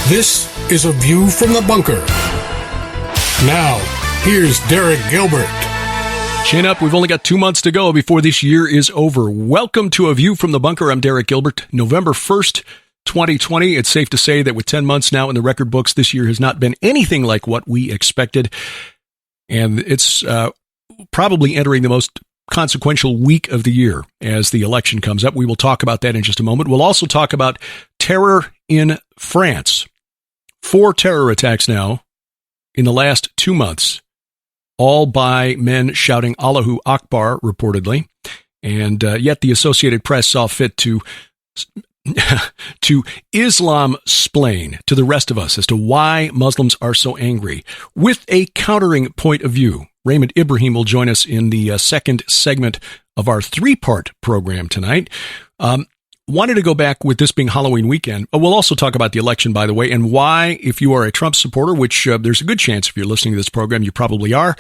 This is A View from the Bunker. Now, here's Derek Gilbert. Chin up, we've only got 2 months to go before this year is over. Welcome to A View from the Bunker. I'm Derek Gilbert. November 1st, 2020. It's safe to say that with 10 months now in the record books, this year has not been anything like what we expected. And it's probably entering the most consequential week of the year as the election comes up. We will talk about that in just a moment. We'll also talk about terror in France. 4 terror attacks now in the last 2 months, all by men shouting Allahu Akbar, reportedly. And yet the Associated Press saw fit to Islam-splain to the rest of us as to why Muslims are so angry, with a countering point of view. Raymond Ibrahim will join us in the second segment of our 3-part program tonight. Wanted to go back with this being Halloween weekend. We'll also talk about the election, by the way, and why, if you are a Trump supporter, which there's a good chance if you're listening to this program, you probably are,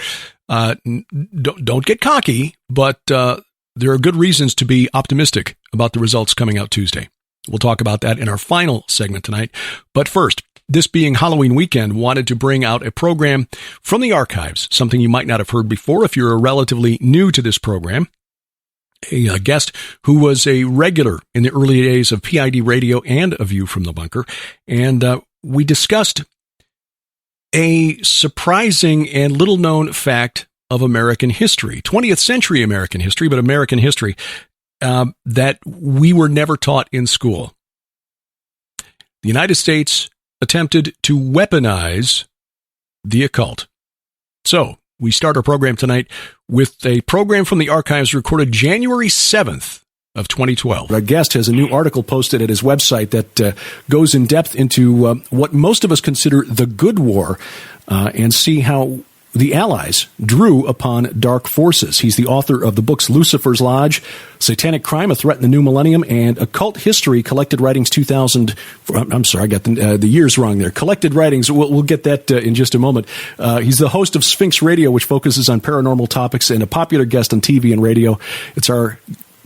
don't get cocky, but there are good reasons to be optimistic about the results coming out Tuesday. We'll talk about that in our final segment tonight. But first, this being Halloween weekend, wanted to bring out a program from the archives, something you might not have heard before if you're relatively new to this program. A guest who was a regular in the early days of PID Radio and A View from the Bunker. And we discussed a surprising and little-known fact of American history, 20th century American history, but American history, that we were never taught in school. The United States attempted to weaponize the occult. So, we start our program tonight with a program from the archives recorded January 7th of 2012. Our guest has a new article posted at his website that goes in depth into what most of us consider the good war and see how the Allies drew upon dark forces. He's the author of the books Lucifer's Lodge, Satanic Crime, A Threat in the New Millennium, and Occult History, Collected Writings 2000. I'm sorry, I got the years wrong there. Collected Writings, we'll get that in just a moment. He's the host of Sphinx Radio, which focuses on paranormal topics, and a popular guest on TV and radio. It's our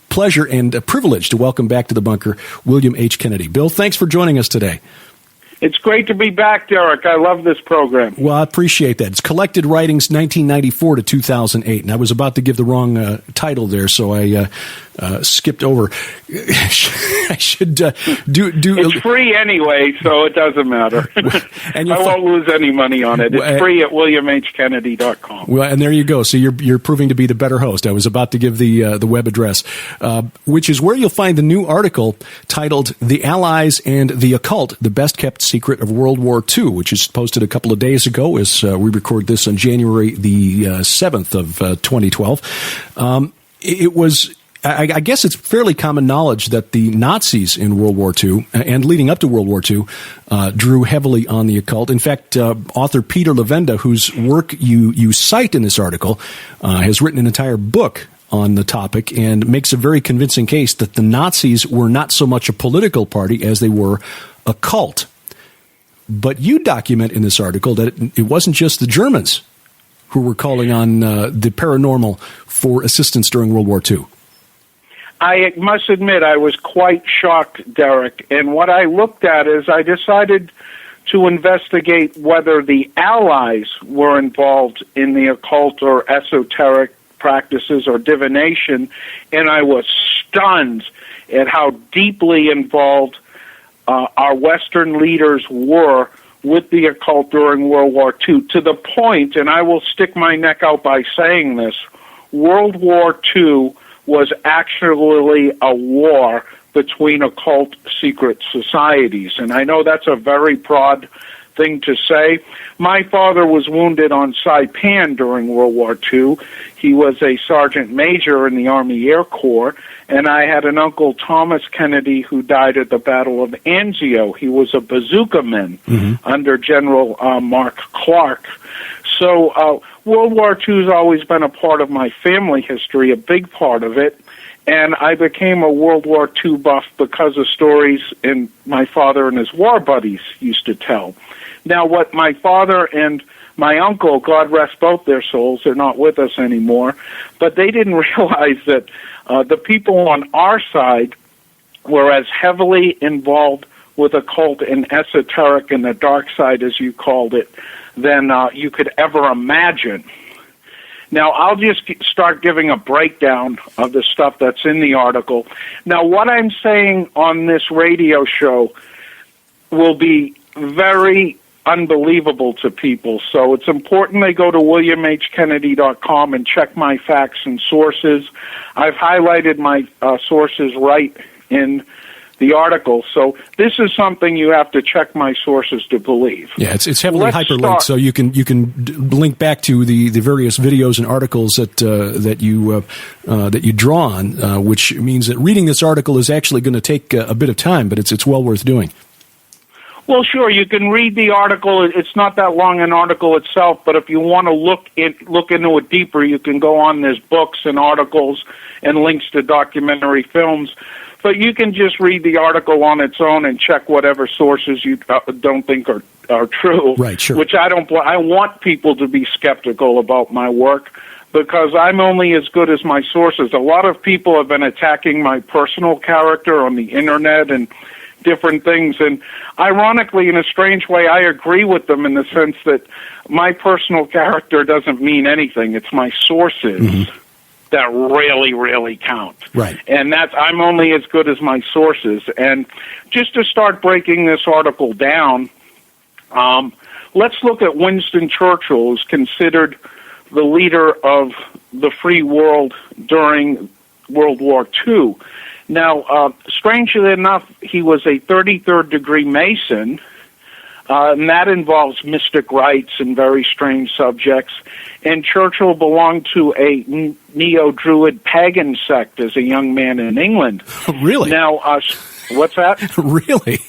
pleasure and a privilege to welcome back to the bunker William H. Kennedy. Bill, thanks for joining us today. It's great to be back, Derek. I love this program. Well, I appreciate that. It's Collected Writings 1994 to 2008, and I was about to give the wrong title there, so I skipped over. I should do. It's free anyway, so it doesn't matter. And I won't lose any money on it. It's free at williamhkennedy.com. Well, and there you go. So you're proving to be the better host. I was about to give the web address, which is where you'll find the new article titled "The Allies and the Occult: The Best Kept Secret of World War II," which is posted a couple of days ago as we record this on January the 7th of 2012. It was, I guess it's fairly common knowledge that the Nazis in World War II and leading up to World War II drew heavily on the occult. In fact, author Peter Levenda, whose work you cite in this article, has written an entire book on the topic and makes a very convincing case that the Nazis were not so much a political party as they were a cult. But you document in this article that it wasn't just the Germans who were calling on the paranormal for assistance during World War II. I must admit I was quite shocked, Derek. And what I looked at is I decided to investigate whether the Allies were involved in the occult or esoteric practices or divination, and I was stunned at how deeply involved our Western leaders were with the occult during World War II, to the point, and I will stick my neck out by saying this, World War II was actually a war between occult secret societies. And I know that's a very broad thing to say. My father was wounded on Saipan during World War II. He was a sergeant major in the Army Air Corps, and I had an uncle, Thomas Kennedy, who died at the Battle of Anzio. He was a bazooka man under General Mark Clark. So World War II has always been a part of my family history, a big part of it, and I became a World War II buff because of stories my father and his war buddies used to tell. Now, what my father and my uncle, God rest both their souls, they're not with us anymore, but they didn't realize that the people on our side were as heavily involved with occult and esoteric and the dark side, as you called it, than you could ever imagine. Now, I'll just start giving a breakdown of the stuff that's in the article. Now, what I'm saying on this radio show will be very unbelievable to people, so it's important they go to williamhkennedy.com and check my facts and sources. I've highlighted my sources right in the article, so this is something you have to check my sources to believe. Yeah, it's heavily hyperlinked, so you can link back to the various videos and articles that you draw on, which means that reading this article is actually going to take a bit of time, but it's well worth doing. Well, sure, you can read the article. It's not that long an article itself, but if you want to look into it deeper, you can go on. There's books and articles and links to documentary films. But you can just read the article on its own and check whatever sources you don't think are true. Right, sure. Which I don't. I want people to be skeptical about my work because I'm only as good as my sources. A lot of people have been attacking my personal character on the internet and different things, and ironically, in a strange way, I agree with them in the sense that my personal character doesn't mean anything. It's my sources that really, really count. Right. And I'm only as good as my sources. And just to start breaking this article down, let's look at Winston Churchill, who's considered the leader of the free world during World War II. Now, strangely enough, he was a 33rd degree Mason, and that involves mystic rites and very strange subjects. And Churchill belonged to a neo-Druid pagan sect as a young man in England. Really? Now, what's that? Really?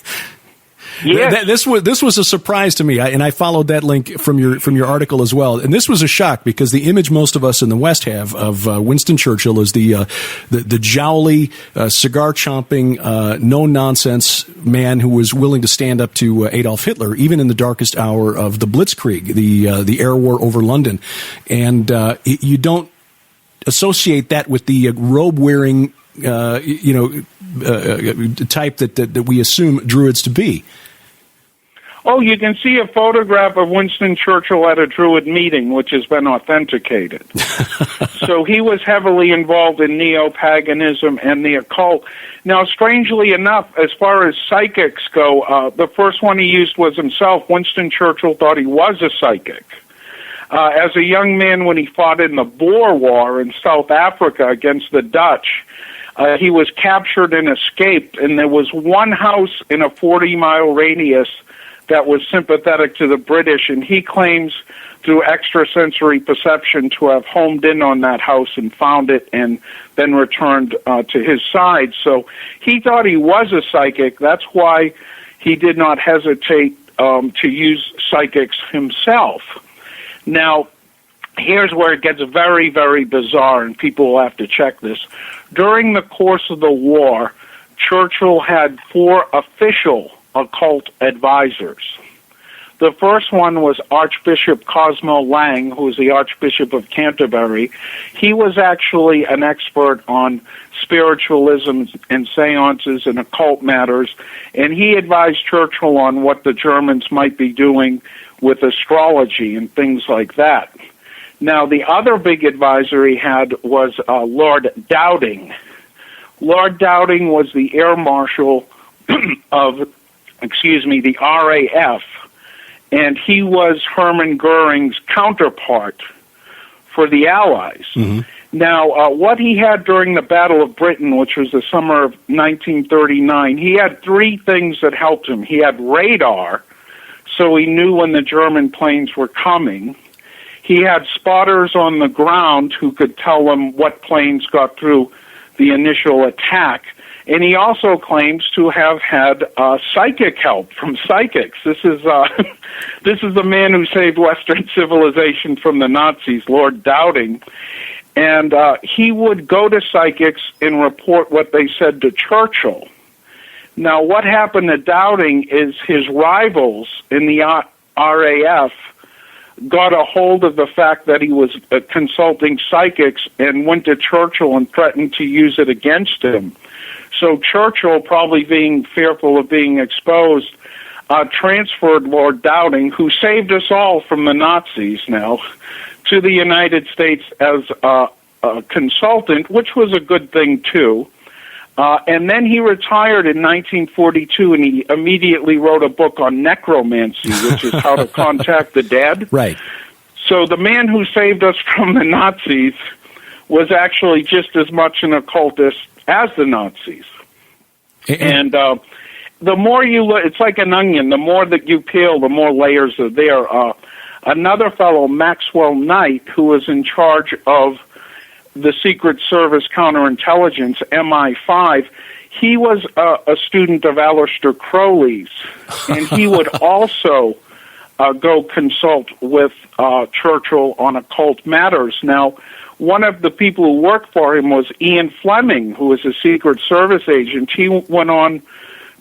Yes. This was a surprise to me, and I followed that link from your article as well. And this was a shock because the image most of us in the West have of Winston Churchill is the jowly, cigar chomping, no nonsense man who was willing to stand up to Adolf Hitler, even in the darkest hour of the Blitzkrieg, the air war over London. And you don't associate that with the robe wearing type that we assume Druids to be. Oh, you can see a photograph of Winston Churchill at a Druid meeting, which has been authenticated. So he was heavily involved in neo-paganism and the occult. Now, strangely enough, as far as psychics go, the first one he used was himself. Winston Churchill thought he was a psychic. As a young man, when he fought in the Boer War in South Africa against the Dutch, he was captured and escaped, and there was one house in a 40-mile radius that was sympathetic to the British, and he claims through extrasensory perception to have homed in on that house and found it and then returned to his side. So he thought he was a psychic. That's why he did not hesitate to use psychics himself. Now, here's where it gets very, very bizarre, and people will have to check this. During the course of the war, Churchill had 4 official occult advisors. The first one was Archbishop Cosmo Lang, who was the Archbishop of Canterbury. He was actually an expert on spiritualism and seances and occult matters, and he advised Churchill on what the Germans might be doing with astrology and things like that. Now, the other big advisor he had was Lord Dowding. Lord Dowding was the Air Marshal of, the RAF, and he was Hermann Goering's counterpart for the Allies. Mm-hmm. Now, what he had during the Battle of Britain, which was the summer of 1939, he had 3 things that helped him. He had radar, so he knew when the German planes were coming. He had spotters on the ground who could tell him what planes got through the initial attack. And he also claims to have had psychic help from psychics. This is the man who saved Western civilization from the Nazis, Lord Dowding. And he would go to psychics and report what they said to Churchill. Now, what happened to Dowding is his rivals in the RAF got a hold of the fact that he was consulting psychics and went to Churchill and threatened to use it against him. So Churchill, probably being fearful of being exposed, transferred Lord Dowding, who saved us all from the Nazis now, to the United States as a consultant, which was a good thing, too. And then he retired in 1942, and he immediately wrote a book on necromancy, which is how to contact the dead. Right. So the man who saved us from the Nazis was actually just as much an occultist as the Nazis. And the more you look, it's like an onion. The more that you peel, the more layers are there. Another fellow, Maxwell Knight, who was in charge of the Secret Service counterintelligence, MI5, he was a student of Aleister Crowley's, and he would also go consult with Churchill on occult matters. Now, one of the people who worked for him was Ian Fleming, who was a Secret Service agent. He went on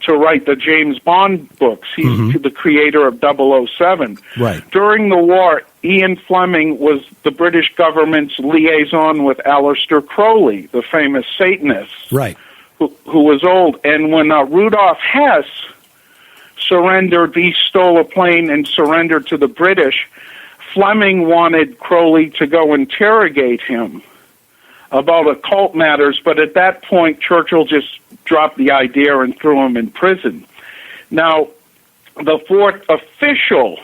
to write the James Bond books. He's the creator of 007. Right. During the war, Ian Fleming was the British government's liaison with Aleister Crowley, the famous Satanist, Right. who was old. And when Rudolf Hess surrendered, he stole a plane and surrendered to the British, Fleming wanted Crowley to go interrogate him about occult matters, but at that point, Churchill just dropped the idea and threw him in prison. Now, the fourth official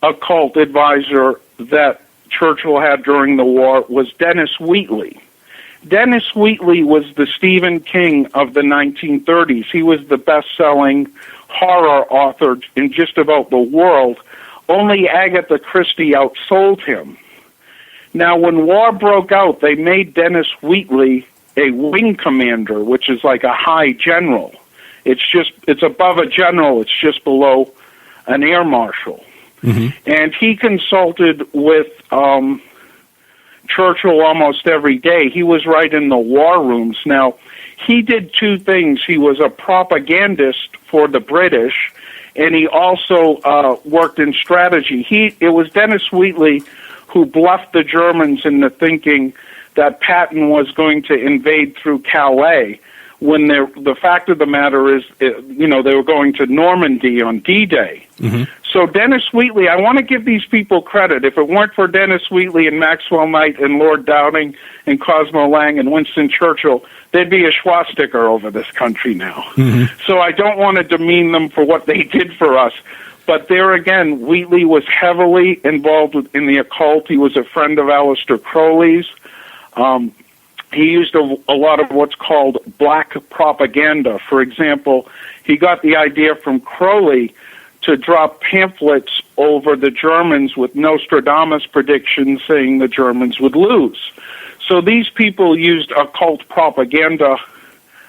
occult advisor that Churchill had during the war was Dennis Wheatley. Dennis Wheatley was the Stephen King of the 1930s. He was the best-selling horror author in just about the world. Only Agatha Christie outsold him. Now, when war broke out, they made Dennis Wheatley a wing commander, which is like a high general. It's above a general. It's just below an air marshal. And he consulted with Churchill almost every day. He was right in the war rooms. Now, he did two things. He was a propagandist for the British, and he also worked in strategy. It was Dennis Wheatley who bluffed the Germans into thinking that Patton was going to invade through Calais, when the fact of the matter is, they were going to Normandy on D-Day. So Dennis Wheatley, I want to give these people credit. If it weren't for Dennis Wheatley and Maxwell Knight and Lord Dowding and Cosmo Lang and Winston Churchill, there'd be a swastika over this country now. So I don't want to demean them for what they did for us. But there again, Wheatley was heavily involved in the occult. He was a friend of Aleister Crowley's. He used a lot of what's called black propaganda. For example, he got the idea from Crowley to drop pamphlets over the Germans with Nostradamus predictions saying the Germans would lose. So these people used occult propaganda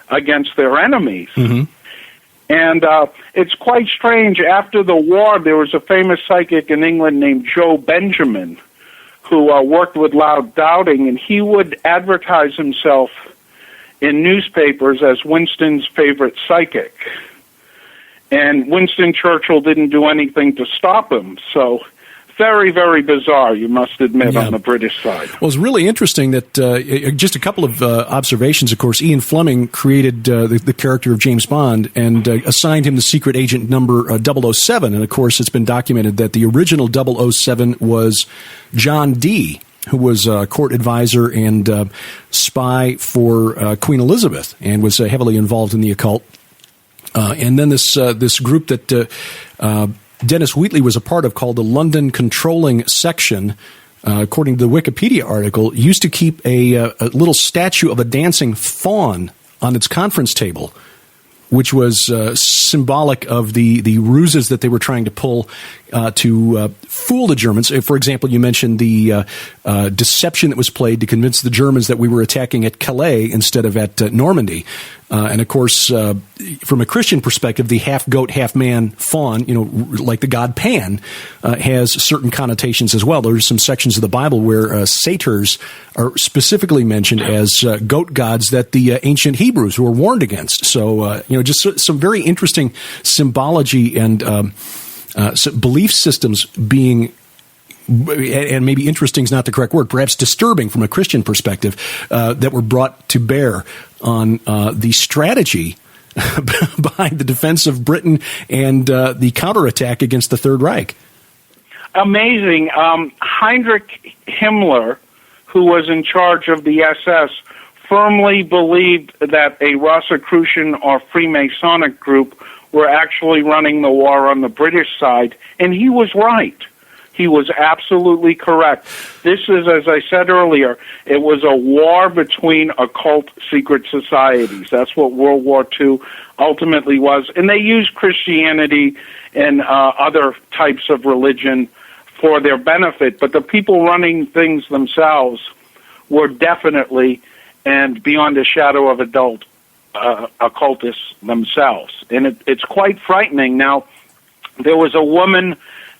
against their enemies. And it's quite strange. After the war, there was a famous psychic in England named Joe Benjamin who worked with Lord Dowding, and he would advertise himself in newspapers as Winston's favorite psychic. And Winston Churchill didn't do anything to stop him. So very, very bizarre, you must admit, on the British side. Well, it's really interesting that just a couple of observations. Of course, Ian Fleming created the character of James Bond and assigned him the secret agent number 007. And, of course, it's been documented that the original 007 was John Dee, who was a court advisor and spy for Queen Elizabeth and was heavily involved in the occult. And then this group that Dennis Wheatley was a part of, called the London Controlling Section, according to the Wikipedia article, used to keep a little statue of a dancing faun on its conference table, which was symbolic of the ruses that they were trying to pull to fool the Germans. For example, you mentioned the deception that was played to convince the Germans that we were attacking at Calais instead of at Normandy. And of course, from a Christian perspective, the half-goat, half-man faun, like the god Pan, has certain connotations as well. There's some sections of the Bible where satyrs are specifically mentioned as goat gods that the ancient Hebrews were warned against. So, just some very interesting symbology and belief systems being and maybe interesting is not the correct word, perhaps disturbing from a Christian perspective, that were brought to bear on the strategy behind the defense of Britain and the counterattack against the Third Reich. Amazing. Heinrich Himmler, who was in charge of the SS, firmly believed that a Rosicrucian or Freemasonic group were actually running the war on the British side, and he was right. He was absolutely correct. This is, as I said earlier, it was a war between occult secret societies. That's what World War II ultimately was. And they used Christianity and other types of religion for their benefit. But the people running things themselves were definitely, and beyond a shadow of a doubt, occultists themselves. And it's quite frightening. Now, there was a woman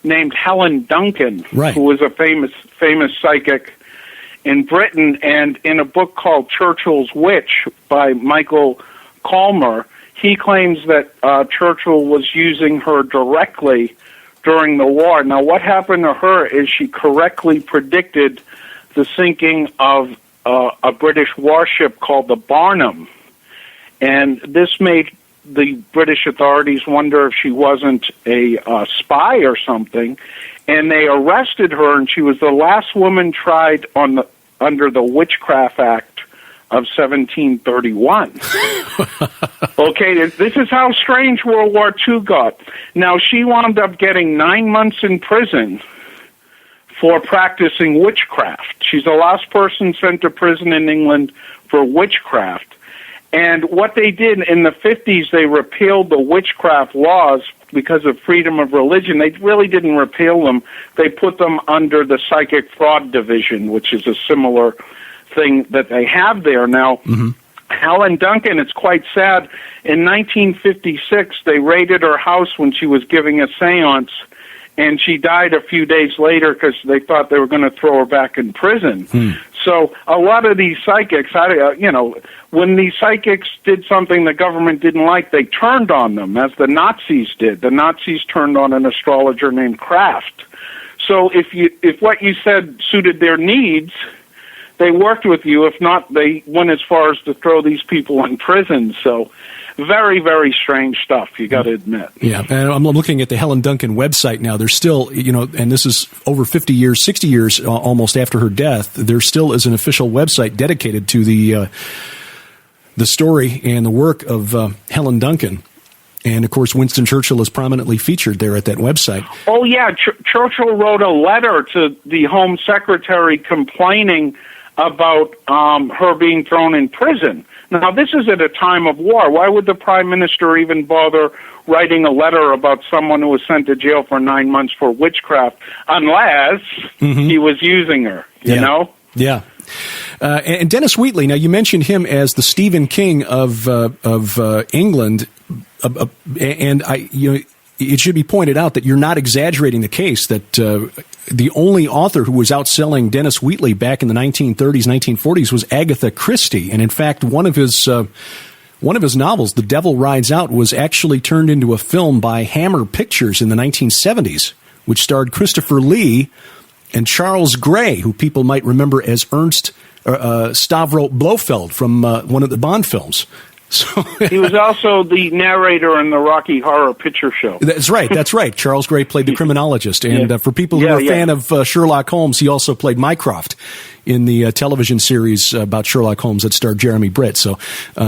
named Helen Duncan, who was a famous psychic in Britain, and in a book called Churchill's Witch by Michael Calmer, he claims that Churchill was using her directly during the war. Now, what happened to her is she correctly predicted the sinking of a British warship called the Barnum, and this made the British authorities wonder if she wasn't a spy or something, and they arrested her, and she was the last woman tried under the Witchcraft Act of 1731. Okay, this is how strange World War II got. Now, she wound up getting 9 months in prison for practicing witchcraft. She's the last person sent to prison in England for witchcraft. And what they did in the 50s, they repealed the witchcraft laws because of freedom of religion. They really didn't repeal them. They put them under the Psychic Fraud Division, which is a similar thing that they have there. Now, Helen Duncan, it's quite sad. In 1956, they raided her house when she was giving a seance, and she died a few days later because they thought they were going to throw her back in prison. So a lot of these psychics, when these psychics did something the government didn't like, they turned on them, as the Nazis did. The Nazis turned on an astrologer named Kraft. So if what you said suited their needs, they worked with you. If not, they went as far as to throw these people in prison. So very, very strange stuff, you got to admit. Yeah, and I'm looking at the Helen Duncan website now. There's still, and this is over 50 years, 60 years almost after her death, there still is an official website dedicated to the story and the work of Helen Duncan. And, of course, Winston Churchill is prominently featured there at that website. Oh, yeah, Churchill wrote a letter to the Home Secretary complaining about her being thrown in prison. Now, this is at a time of war. Why would the Prime Minister even bother writing a letter about someone who was sent to jail for 9 months for witchcraft, unless he was using her, you know? Yeah. And Dennis Wheatley, now you mentioned him as the Stephen King of England, and it should be pointed out that you're not exaggerating the case that the only author who was outselling Dennis Wheatley back in the 1930s, 1940s was Agatha Christie, and in fact, one of his novels, The Devil Rides Out, was actually turned into a film by Hammer Pictures in the 1970s, which starred Christopher Lee and Charles Gray, who people might remember as Ernst Stavro Blofeld from one of the Bond films. So he was also the narrator in the Rocky Horror Picture Show. That's right. Charles Gray played the criminologist. And for people who are a fan of Sherlock Holmes, he also played Mycroft in the television series about Sherlock Holmes that starred Jeremy Britt. So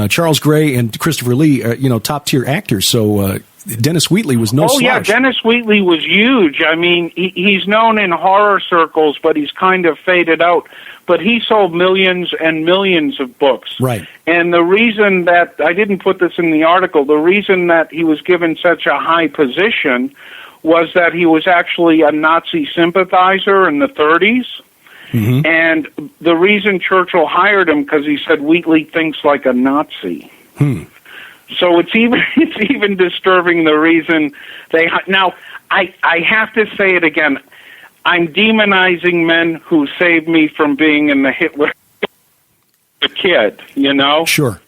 Charles Gray and Christopher Lee are, top-tier actors. So Dennis Wheatley was no slouch. Yeah, Dennis Wheatley was huge. I mean, he's known in horror circles, but he's kind of faded out. But he sold millions and millions of books. Right. And the reason that, I didn't put this in the article, the reason that he was given such a high position was that he was actually a Nazi sympathizer in the 30s. And the reason Churchill hired him, because he said Wheatley thinks like a Nazi. So it's even disturbing the reason they... Now, I have to say it again. I'm demonizing men who saved me from being in the Hitler kid, Sure.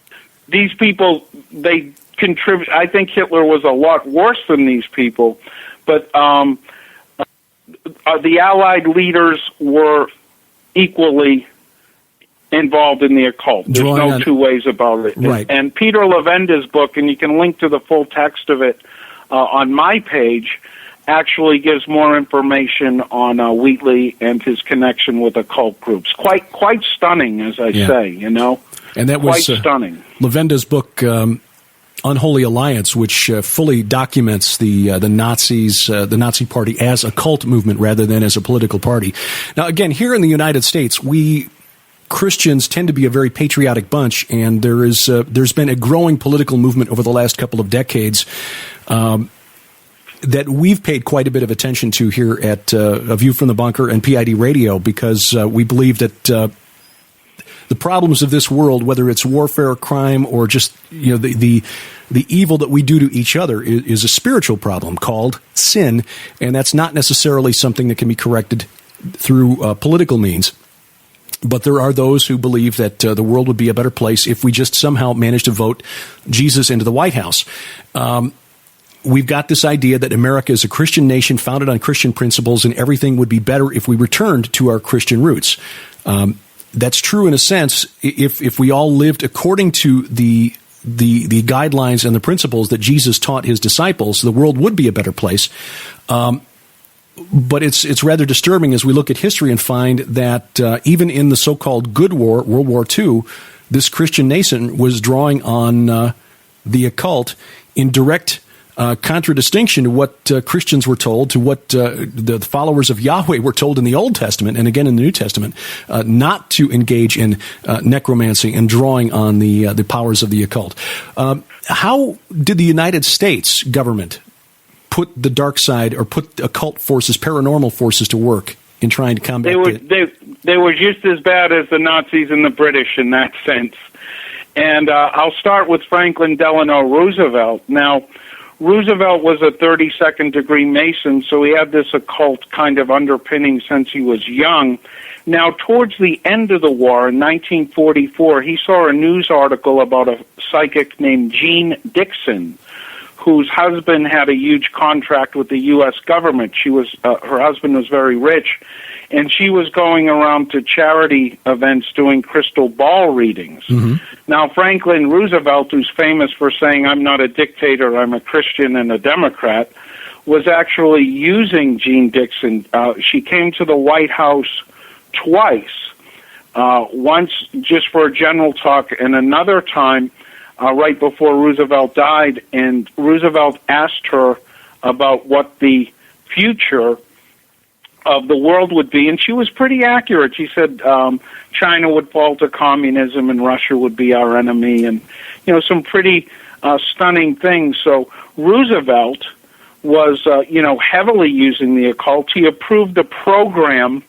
These people, they contribute. I think Hitler was a lot worse than these people, but the Allied leaders were equally involved in the occult. There's no two ways about it. Right. And Peter Levenda's book, and you can link to the full text of it on my page, actually gives more information on Wheatley and his connection with occult groups. Quite stunning, as I say, you know. And that was quite stunning. Levenda's book, Unholy Alliance, which fully documents the Nazis, the Nazi Party as a cult movement rather than as a political party. Now, again, here in the United States, we Christians tend to be a very patriotic bunch, and there's been a growing political movement over the last couple of decades that we've paid quite a bit of attention to here at A View from the Bunker and PID Radio, because we believe that the problems of this world, whether it's warfare, crime, or just the evil that we do to each other, is a spiritual problem called sin, and that's not necessarily something that can be corrected through political means. But there are those who believe that the world would be a better place if we just somehow managed to vote Jesus into the White House. We've got this idea that America is a Christian nation founded on Christian principles, and everything would be better if we returned to our Christian roots. That's true in a sense if we all lived according to the guidelines and the principles that Jesus taught his disciples. The world would be a better place. But it's rather disturbing as we look at history and find that even in the so-called good war, World War II, this Christian nation was drawing on the occult in direct contradistinction to what Christians were told, to what the followers of Yahweh were told in the Old Testament and again in the New Testament, not to engage in necromancy and drawing on the powers of the occult. How did the United States government put the dark side, or put occult forces, paranormal forces, to work in trying to combat they were just as bad as the Nazis and the British in that sense. And I'll start with Franklin Delano Roosevelt. Now, Roosevelt was a 32nd degree Mason, so he had this occult kind of underpinning since he was young. Now, towards the end of the war, in 1944, he saw a news article about a psychic named Jean Dixon, whose husband had a huge contract with the U.S. government. Her husband was very rich, and she was going around to charity events doing crystal ball readings. Mm-hmm. Now, Franklin Roosevelt, who's famous for saying, "I'm not a dictator, I'm a Christian and a Democrat," was actually using Jean Dixon. She came to the White House twice, once just for a general talk, and another time right before Roosevelt died, and Roosevelt asked her about what the future of the world would be, and she was pretty accurate. She said China would fall to communism and Russia would be our enemy, and some pretty stunning things. So Roosevelt was heavily using the occult. He approved a program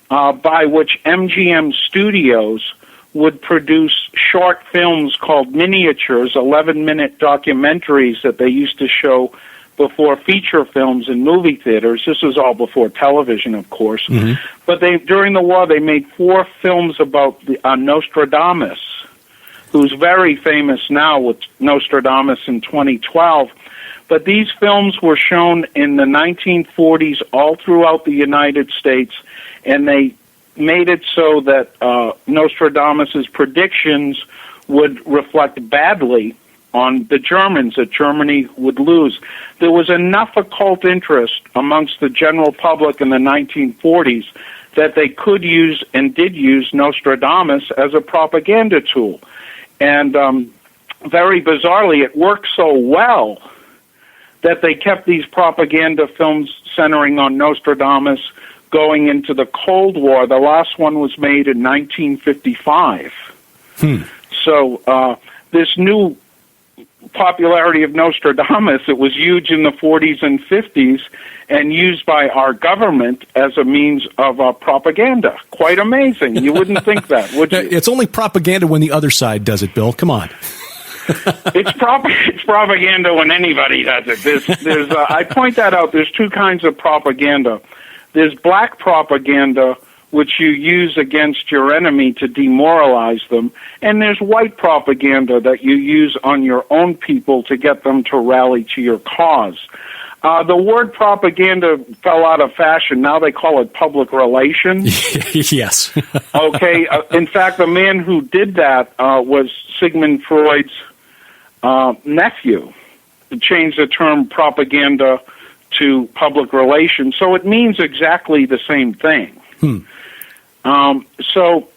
by which MGM Studios would produce short films called miniatures, 11-minute documentaries that they used to show before feature films in movie theaters. This was all before television, of course. Mm-hmm. But during the war, they made 4 films about Nostradamus, who's very famous now with Nostradamus in 2012. But these films were shown in the 1940s all throughout the United States, and they made it so that Nostradamus's predictions would reflect badly on the Germans, that Germany would lose. There was enough occult interest amongst the general public in the 1940s that they could use and did use Nostradamus as a propaganda tool. And very bizarrely, it worked so well that they kept these propaganda films centering on Nostradamus going into the Cold War. The last one was made in 1955. So this new popularity of Nostradamus, it was huge in the 40s and 50s and used by our government as a means of propaganda. Quite amazing. You wouldn't think that, would you? It's only propaganda when the other side does it, Bill. Come on. It's propaganda when anybody does it. I point that out. There's 2 kinds of propaganda. There's black propaganda, which you use against your enemy to demoralize them, and there's white propaganda that you use on your own people to get them to rally to your cause. The word propaganda fell out of fashion. Now they call it public relations. Yes. Okay. In fact, the man who did that was Sigmund Freud's nephew. To change the term propaganda to public relations. So it means exactly the same thing. So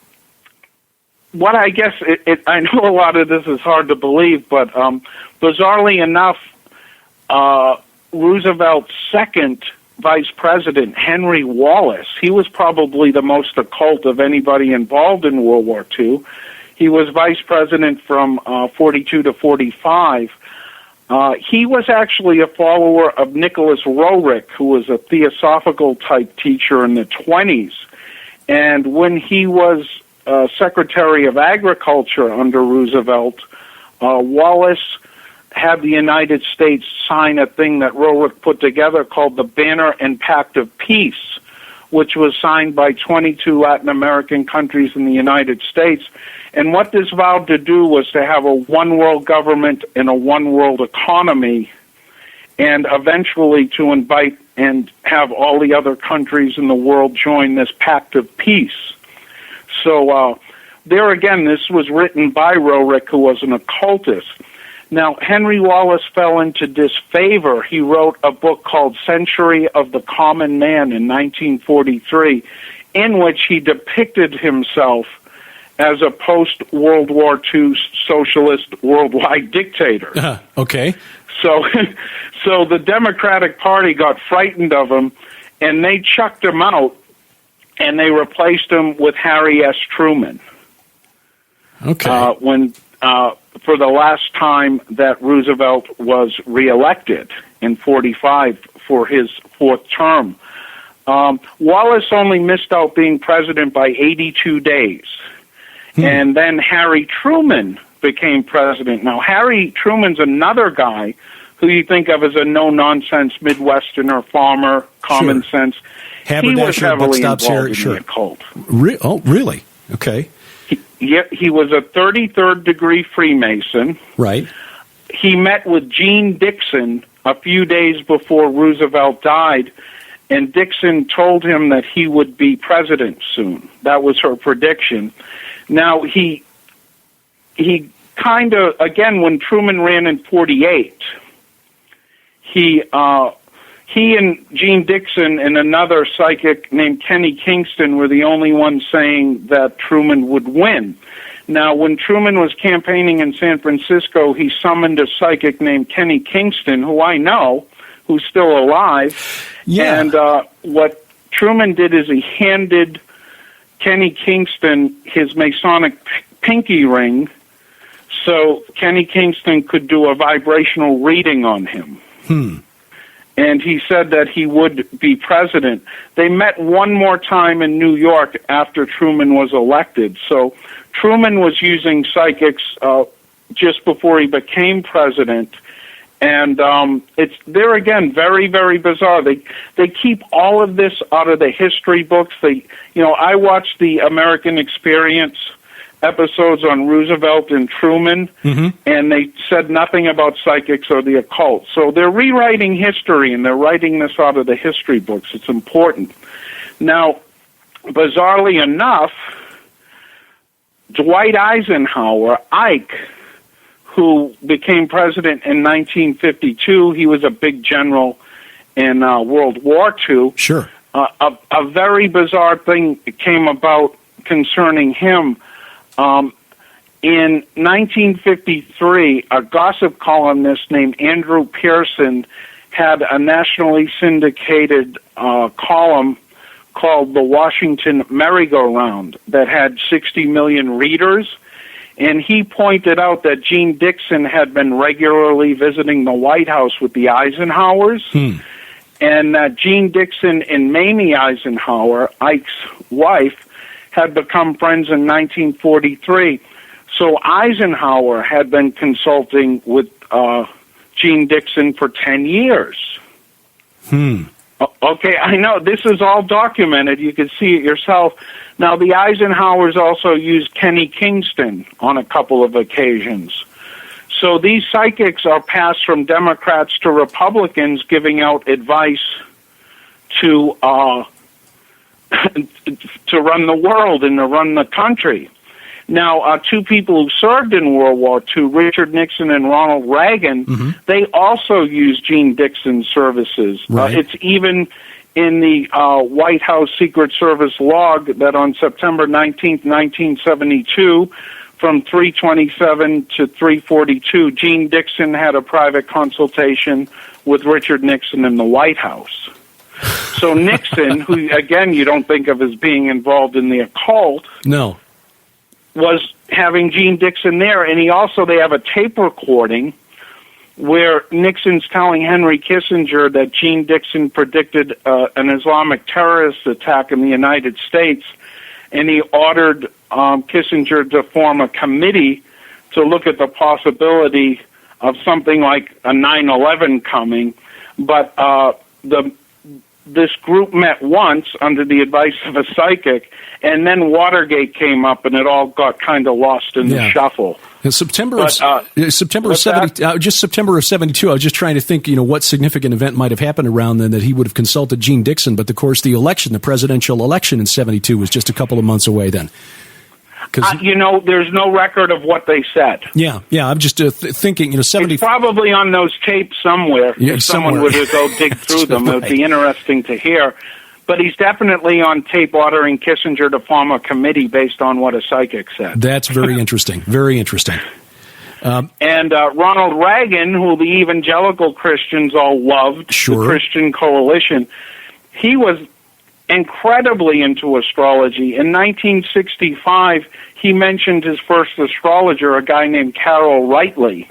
what I guess, I know a lot of this is hard to believe, but bizarrely enough, Roosevelt's second vice president, Henry Wallace, he was probably the most occult of anybody involved in World War II. He was vice president from 42 to 45. He was actually a follower of Nicholas Roerich, who was a theosophical type teacher in the 20s. And when he was Secretary of Agriculture under Roosevelt, Wallace had the United States sign a thing that Roerich put together called the Banner and Pact of Peace, which was signed by 22 Latin American countries in the United States. And what this vowed to do was to have a one-world government and a one-world economy, and eventually to invite and have all the other countries in the world join this pact of peace. So there again, this was written by Roerich, who was an occultist. Now, Henry Wallace fell into disfavor. He wrote a book called Century of the Common Man in 1943, in which he depicted himself as a post-World War II socialist worldwide dictator. Okay. So the Democratic Party got frightened of him, and they chucked him out, and they replaced him with Harry S. Truman. Okay. For the last time that Roosevelt was reelected in 45 for his fourth term. Wallace only missed out being president by 82 days. And then Harry Truman became president. Now, Harry Truman's another guy who you think of as a no-nonsense Midwesterner, farmer, common sense. He was heavily involved in the occult. Oh, really? Okay. He was a 33rd degree Freemason. Right. He met with Jean Dixon a few days before Roosevelt died, and Dixon told him that he would be president soon. That was her prediction. Now, he kind of, again, when Truman ran in 48, he and Jean Dixon and another psychic named Kenny Kingston were the only ones saying that Truman would win. Now, when Truman was campaigning in San Francisco, he summoned a psychic named Kenny Kingston, who I know, who's still alive. Yeah. And what Truman did is he handed Kenny Kingston his Masonic pinky ring so Kenny Kingston could do a vibrational reading on him. And he said that he would be president. They met one more time in New York after Truman was elected. So Truman was using psychics just before he became president. And it's there again, very, very bizarre. They keep all of this out of the history books. I watched the American Experience episodes on Roosevelt and Truman, and they said nothing about psychics or the occult. So they're rewriting history, and they're writing this out of the history books. It's important. Now, bizarrely enough, Dwight Eisenhower, Ike, who became president in 1952, he was a big general in World War II. Sure. A very bizarre thing came about concerning him. In 1953, a gossip columnist named Andrew Pearson had a nationally syndicated column called The Washington Merry-Go-Round that had 60 million readers, and he pointed out that Jean Dixon had been regularly visiting the White House with the Eisenhowers, and that Jean Dixon and Mamie Eisenhower, Ike's wife, had become friends in 1943. So Eisenhower had been consulting with Jean Dixon for 10 years. Okay, I know. This is all documented. You can see it yourself. Now, the Eisenhowers also used Kenny Kingston on a couple of occasions. So these psychics are passed from Democrats to Republicans, giving out advice to to run the world and to run the country. Now, two people who served in World War II, Richard Nixon and Ronald Reagan, they also used Gene Dixon's services. Right. It's even in the White House Secret Service log that on September 19th, 1972, from 3:27 to 3:42, Gene Dixon had a private consultation with Richard Nixon in the White House. So Nixon, who, again, you don't think of as being involved in the occult, No. was having Gene Dixon there, and they have a tape recording where Nixon's telling Henry Kissinger that Gene Dixon predicted an Islamic terrorist attack in the United States, and he ordered Kissinger to form a committee to look at the possibility of something like a 9/11 coming, but this group met once under the advice of a psychic, and then Watergate came up, and it all got kind of lost in the shuffle. In September of 72. I was just trying to think, what significant event might have happened around then that he would have consulted Gene Dixon. But of course, the presidential election in 72 was just a couple of months away then. There's no record of what they said. Yeah. I'm just thinking, 70. It's probably on those tapes somewhere. Yeah, if someone were to go dig through them, it would be interesting to hear. But he's definitely on tape ordering Kissinger to form a committee based on what a psychic said. That's very interesting. Very interesting. And Ronald Reagan, who the evangelical Christians all loved, the Christian Coalition, he was incredibly into astrology. In 1965, he mentioned his first astrologer, a guy named Carroll Rightly,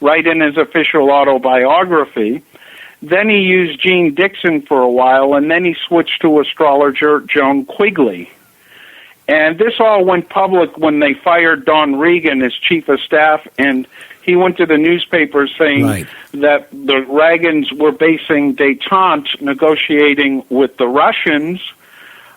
right in his official autobiography. Then he used Gene Dixon for a while, and then he switched to astrologer Joan Quigley. And this all went public when they fired Don Reagan as chief of staff, and he went to the newspapers saying that the Reagans were basing détente, negotiating with the Russians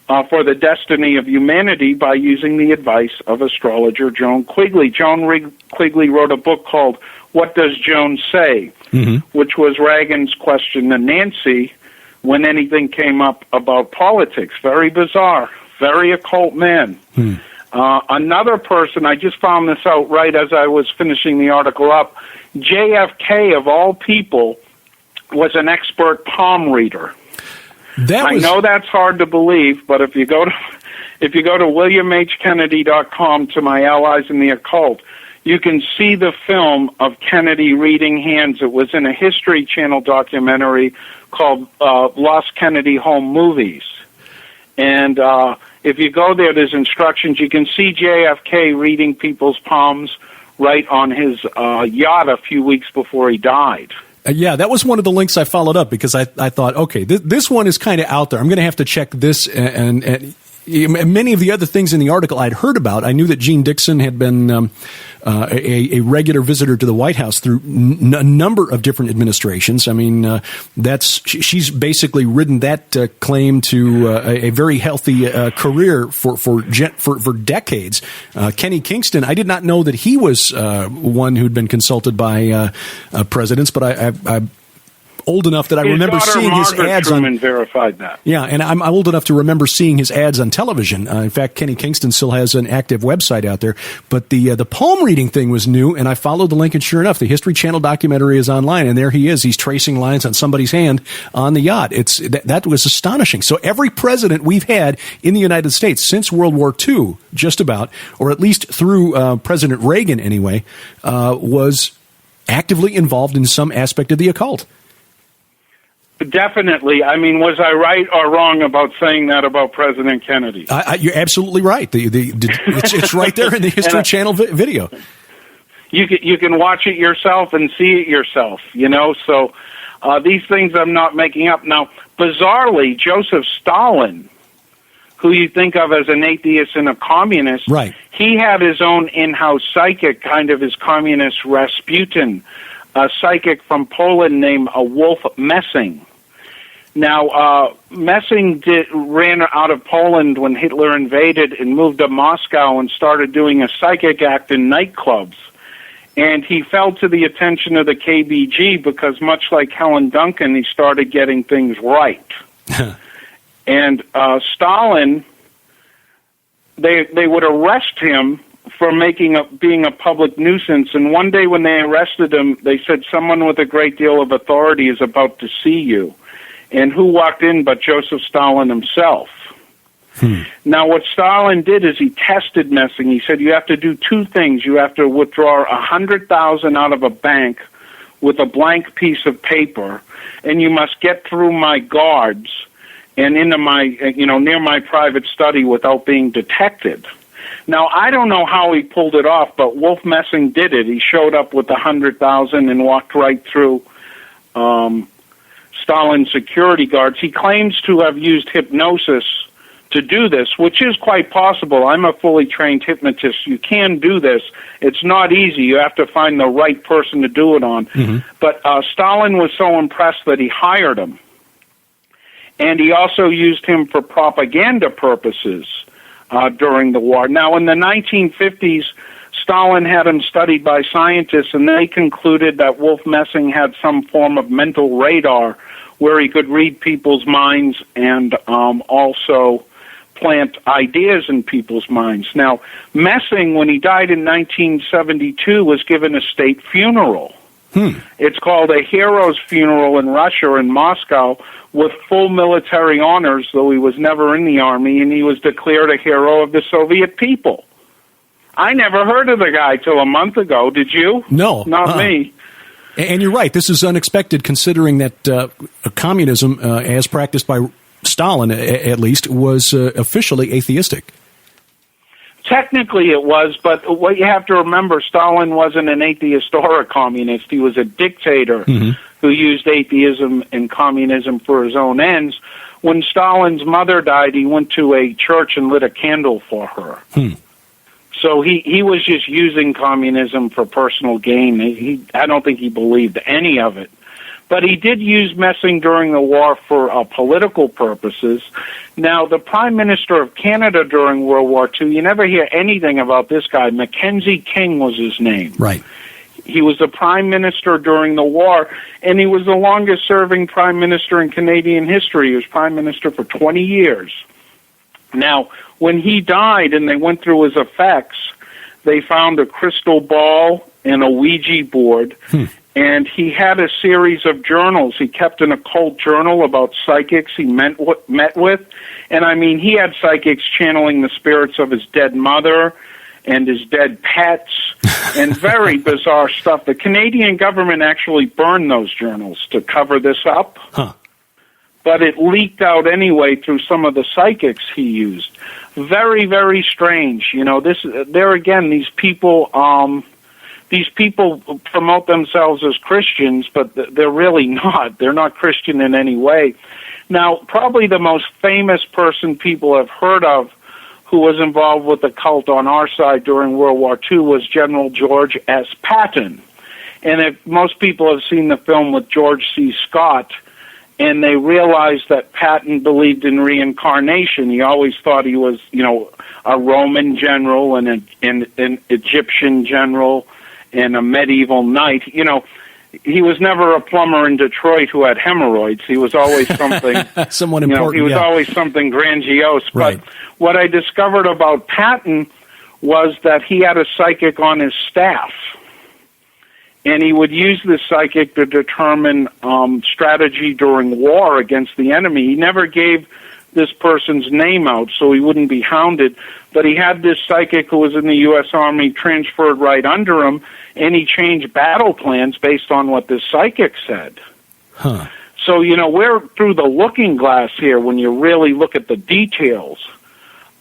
for the destiny of humanity by using the advice of astrologer Joan Quigley. Joan Quigley wrote a book called What Does Joan Say?, which was Reagan's question to Nancy when anything came up about politics. Very bizarre, very occult man. Another person, I just found this out right as I was finishing the article up, JFK, of all people, was an expert palm reader. I know that's hard to believe, but if you go to WilliamHKennedy.com to my allies in the occult, you can see the film of Kennedy reading hands. It was in a History Channel documentary called Lost Kennedy Home Movies. And if you go there, there's instructions. You can see JFK reading people's palms right on his yacht a few weeks before he died. That was one of the links I followed up because I thought, okay, this one is kind of out there. I'm going to have to check this and many of the other things in the article I'd heard about. I knew that Gene Dixon had been a regular visitor to the White House through a number of different administrations. I mean, she's basically ridden that claim to a very healthy career for decades. Kenny Kingston, I did not know that he was one who'd been consulted by presidents, but I'm old enough that I remember seeing his ads Truman verified that. Yeah, and I'm old enough to remember seeing his ads on television. In fact, Kenny Kingston still has an active website out there. But the palm reading thing was new, and I followed the link, and sure enough, the History Channel documentary is online, and there he is. He's tracing lines on somebody's hand on the yacht. That was astonishing. So every president we've had in the United States since World War II, just about, or at least through President Reagan anyway, was actively involved in some aspect of the occult. Definitely. I mean, was I right or wrong about saying that about President Kennedy? You're absolutely right. It's right there in the History Channel video. You can watch it yourself and see it yourself, So these things I'm not making up. Now, bizarrely, Joseph Stalin, who you think of as an atheist and a communist, he had his own in-house psychic, kind of his communist Rasputin, a psychic from Poland named Wolf Messing. Now, Messing ran out of Poland when Hitler invaded and moved to Moscow and started doing a psychic act in nightclubs. And he fell to the attention of the KBG because, much like Helen Duncan, he started getting things right. And Stalin, they would arrest him for being a public nuisance. And one day when they arrested him, they said, someone with a great deal of authority is about to see you. And who walked in but Joseph Stalin himself? Now, what Stalin did is he tested messing. He said, you have to do two things. You have to withdraw 100,000 out of a bank with a blank piece of paper, and you must get through my guards and into my, near my private study without being detected. Now, I don't know how he pulled it off, but Wolf Messing did it. He showed up with 100,000 and walked right through Stalin's security guards. He claims to have used hypnosis to do this, which is quite possible. I'm a fully trained hypnotist. You can do this. It's not easy. You have to find the right person to do it on. But Stalin was so impressed that he hired him. And he also used him for propaganda purposes during the war. Now, in the 1950s, Stalin had him studied by scientists, and they concluded that Wolf Messing had some form of mental radar where he could read people's minds and also plant ideas in people's minds. Now, Messing, when he died in 1972, was given a state funeral. It's called a hero's funeral in Russia, in Moscow, with full military honors, though he was never in the army, and he was declared a hero of the Soviet people. I never heard of the guy till a month ago. Did you? No. Not me. And you're right. This is unexpected, considering that communism, as practiced by Stalin, at least, was officially atheistic. Technically it was, but what you have to remember, Stalin wasn't an atheist or a communist. He was a dictator who used atheism and communism for his own ends. When Stalin's mother died, he went to a church and lit a candle for her. So he was just using communism for personal gain. I don't think he believed any of it. But he did use Messing during the war for political purposes. Now, the Prime Minister of Canada during World War II, you never hear anything about this guy. Mackenzie King was his name. Right. He was the Prime Minister during the war, and he was the longest-serving Prime Minister in Canadian history. He was Prime Minister for 20 years. Now, when he died and they went through his effects, they found a crystal ball and a Ouija board, and he had a series of journals. He kept an occult journal about psychics he met with, and I mean, he had psychics channeling the spirits of his dead mother and his dead pets, and very bizarre stuff. The Canadian government actually burned those journals to cover this up. But it leaked out anyway through some of the psychics he used. Very, very strange. These people promote themselves as Christians, but they're really not. They're not Christian in any way. Now, probably the most famous person people have heard of who was involved with the cult on our side during World War II was General George S. Patton. And if most people have seen the film with George C. Scott, and they realized that Patton believed in reincarnation. He always thought he was, a Roman general and an Egyptian general and a medieval knight. He was never a plumber in Detroit who had hemorrhoids. He was always something. Someone important. He was always something grandiose. Right. But what I discovered about Patton was that he had a psychic on his staff. And he would use this psychic to determine strategy during war against the enemy. He never gave this person's name out so he wouldn't be hounded, but he had this psychic who was in the U.S. Army transferred right under him, and he changed battle plans based on what this psychic said. So, we're through the looking glass here when you really look at the details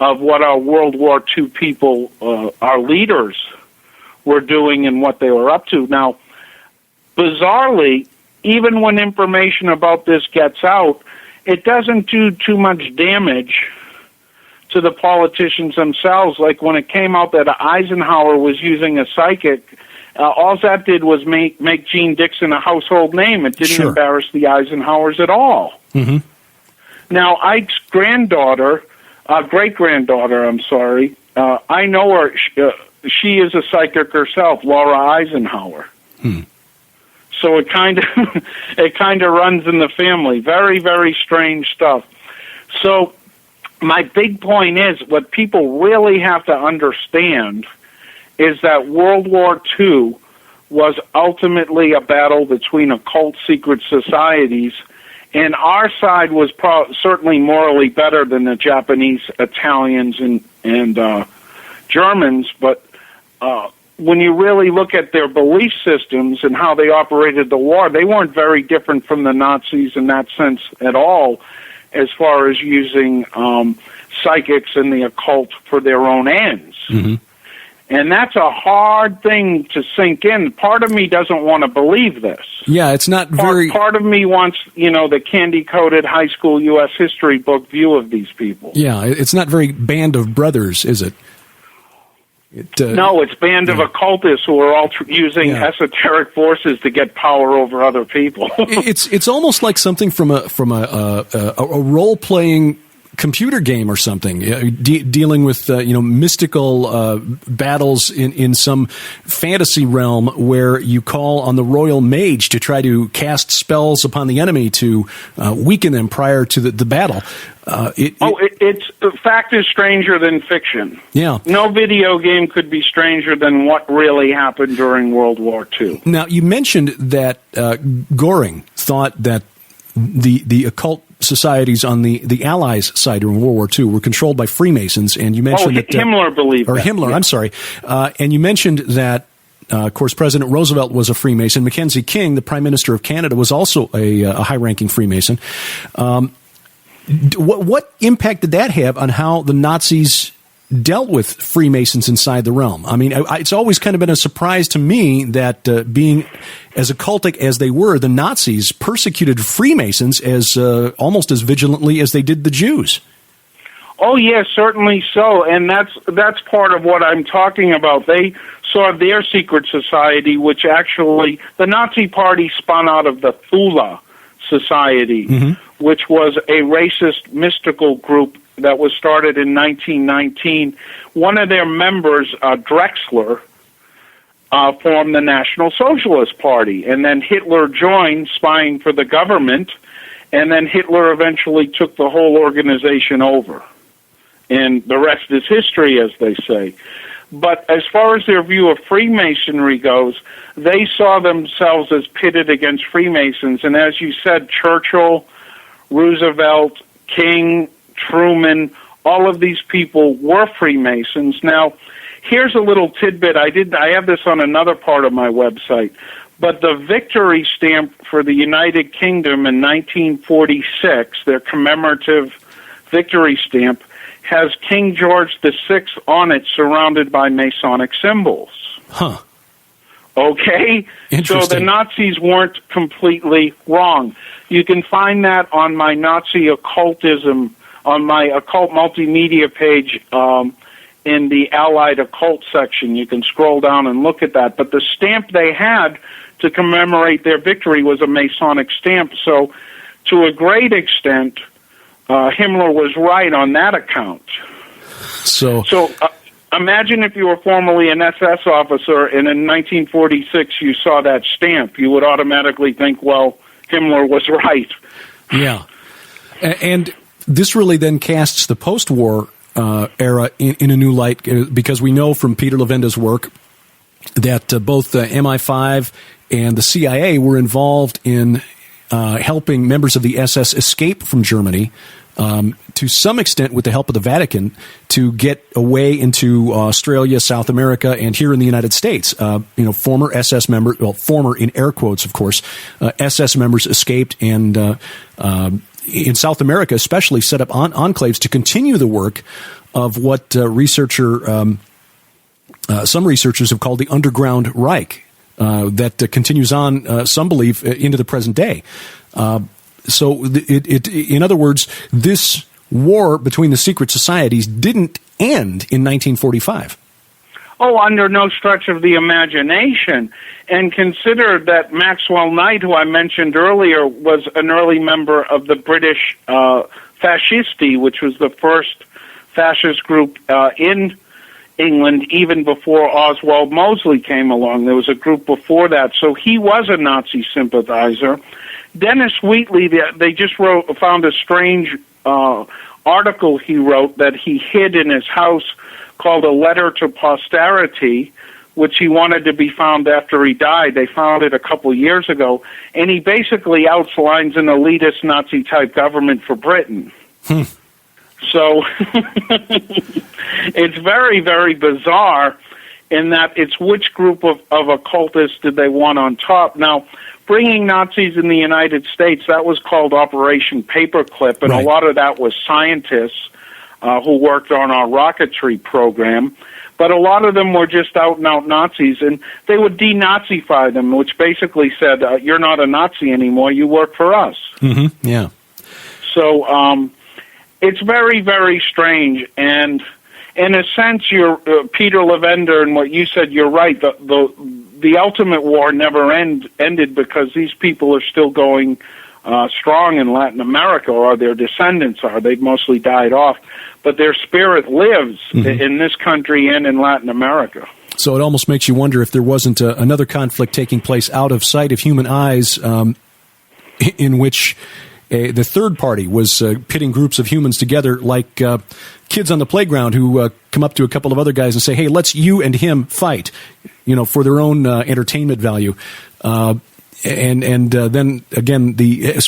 of what our World War II people, our leaders, were doing and what they were up to. Now, bizarrely, even when information about this gets out, it doesn't do too much damage to the politicians themselves. Like when it came out that Eisenhower was using a psychic, all that did was make Gene Dixon a household name. It didn't embarrass the Eisenhowers at all. Now, Ike's great-granddaughter, I know her. she is a psychic herself, Laura Eisenhower. So it kind of runs in the family. Very, very strange stuff. So my big point is, what people really have to understand is that World War II was ultimately a battle between occult secret societies, and our side was certainly morally better than the Japanese, Italians, and Germans, but when you really look at their belief systems and how they operated the war, they weren't very different from the Nazis in that sense at all, as far as using psychics and the occult for their own ends. And that's a hard thing to sink in. Part of me doesn't want to believe this. Yeah, it's not very... Part of me wants, the candy-coated high school U.S. history book view of these people. Yeah, it's not very Band of Brothers, is it? No, it's band of occultists who are all using esoteric forces to get power over other people. It's almost like something from a role playing computer game or something, dealing with mystical battles in some fantasy realm where you call on the royal mage to try to cast spells upon the enemy to weaken them prior to the battle. Fact is stranger than fiction. Yeah. No video game could be stranger than what really happened during World War II. Now, you mentioned that Goring thought that the occult societies on the Allies' side during World War II were controlled by Freemasons, and you mentioned that Himmler believed that. Himmler, yeah. I'm sorry. And you mentioned that, of course, President Roosevelt was a Freemason. Mackenzie King, the Prime Minister of Canada, was also a high-ranking Freemason. What impact did that have on how the Nazis dealt with Freemasons inside the realm? I mean, it's always kind of been a surprise to me that being as occultic as they were, the Nazis persecuted Freemasons as almost as vigilantly as they did the Jews. Oh, yes, certainly so, and that's part of what I'm talking about. They saw their secret society, which actually, the Nazi Party spun out of the Thule Society, which was a racist, mystical group that was started in 1919. One of their members, Drexler, formed the National Socialist Party, and then Hitler joined, spying for the government, and then Hitler eventually took the whole organization over. And the rest is history, as they say. But as far as their view of Freemasonry goes, they saw themselves as pitted against Freemasons. And as you said, Churchill, Roosevelt, King, Truman, all of these people were Freemasons. Now, here's a little tidbit. I have this on another part of my website. But the victory stamp for the United Kingdom in 1946, their commemorative victory stamp, has King George VI on it, surrounded by Masonic symbols. Huh. Okay? So the Nazis weren't completely wrong. You can find that on my Nazi occultism, on my occult multimedia page in the Allied Occult section. You can scroll down and look at that. But the stamp they had to commemorate their victory was a Masonic stamp. So to a great extent, Himmler was right on that account. So imagine if you were formerly an SS officer and in 1946 you saw that stamp. You would automatically think, well, Himmler was right. Yeah. And this really then casts the post-war era in a new light, because we know from Peter Levenda's work that both the MI5 and the CIA were involved in helping members of the SS escape from Germany, to some extent with the help of the Vatican, to get away into Australia, South America, and here in the United States. Former SS members, well, former in air quotes, of course, SS members escaped and in South America especially set up enclaves to continue the work of what some researchers have called the Underground Reich. That continues on, some believe, into the present day. So, in other words, this war between the secret societies didn't end in 1945. Oh, under no stretch of the imagination. And consider that Maxwell Knight, who I mentioned earlier, was an early member of the British Fascisti, which was the first fascist group in England even before Oswald Mosley came along. There was a group before that, so he was a Nazi sympathizer. Dennis Wheatley, they just found a strange article he wrote that he hid in his house called A Letter to Posterity, which he wanted to be found after he died. They found it a couple years ago, and he basically outlines an elitist Nazi-type government for Britain. So it's very, very bizarre in that it's which group of occultists did they want on top. Now, bringing Nazis in the United States, that was called Operation Paperclip, and right. A lot of that was scientists who worked on our rocketry program. But a lot of them were just out-and-out Nazis, and they would denazify them, which basically said, you're not a Nazi anymore, you work for us. Mm-hmm. Yeah. So it's very, very strange, and in a sense, Peter Levender and what you said, you're right. The ultimate war never ended because these people are still going strong in Latin America, or their descendants are. They've mostly died off, but their spirit lives in this country and in Latin America. So it almost makes you wonder if there wasn't another conflict taking place out of sight of human eyes, in which the third party was pitting groups of humans together, like kids on the playground who come up to a couple of other guys and say, hey, let's you and him fight, for their own entertainment value. And then again,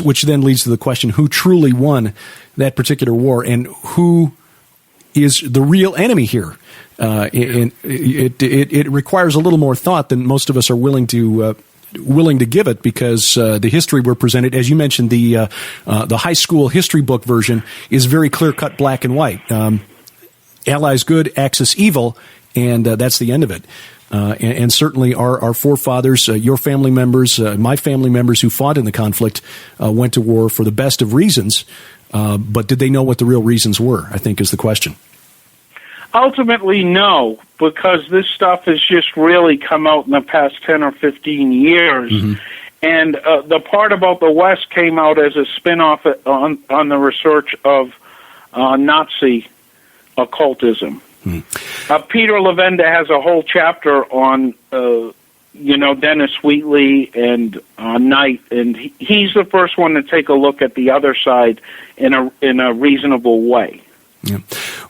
which then leads to the question, who truly won that particular war and who is the real enemy here? It requires a little more thought than most of us are willing to give it, because the history we're presented, as you mentioned, the high school history book version is very clear-cut, black and white. Allies good, Axis evil, and that's the end of it. And certainly our forefathers, your family members, my family members who fought in the conflict went to war for the best of reasons, but did they know what the real reasons were, I think is the question. Ultimately, no, because this stuff has just really come out in the past 10 or 15 years. And the part about the West came out as a spin-off on the research of Nazi occultism. Peter Levenda has a whole chapter on, Dennis Wheatley and Knight, and he's the first one to take a look at the other side in a reasonable way. Yeah.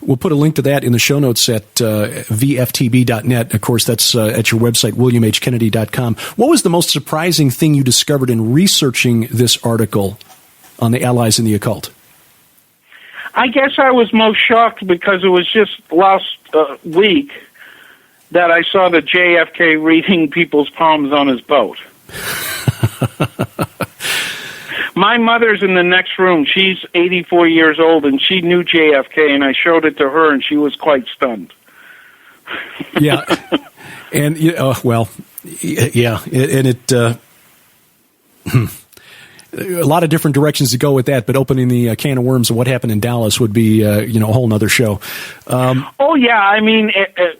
We'll put a link to that in the show notes at vftb.net. Of course, that's at your website, williamhkennedy.com. What was the most surprising thing you discovered in researching this article on the Allies and the occult? I guess I was most shocked because it was just last week that I saw the JFK reading people's palms on his boat. My mother's in the next room. She's 84 years old, and she knew JFK, and I showed it to her, and she was quite stunned. Yeah. And, a lot of different directions to go with that, but opening the can of worms of what happened in Dallas would be, a whole nother show. I mean,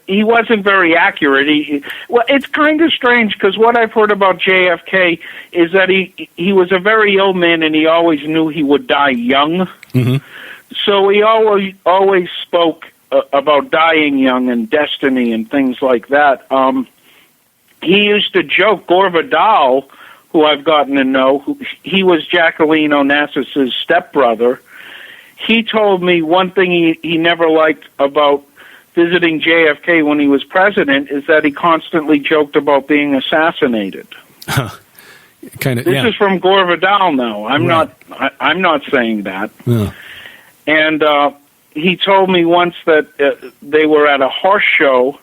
he wasn't very accurate. It's kind of strange because what I've heard about JFK is that he was a very ill man and he always knew he would die young. So he always spoke about dying young and destiny and things like that. He used to joke, Gore Vidal, who I've gotten to know, he was Jacqueline Onassis' stepbrother. He told me one thing he never liked about visiting JFK when he was president is that he constantly joked about being assassinated. This is from Gore Vidal now. I'm not saying that. Yeah. And he told me once that they were at a horse show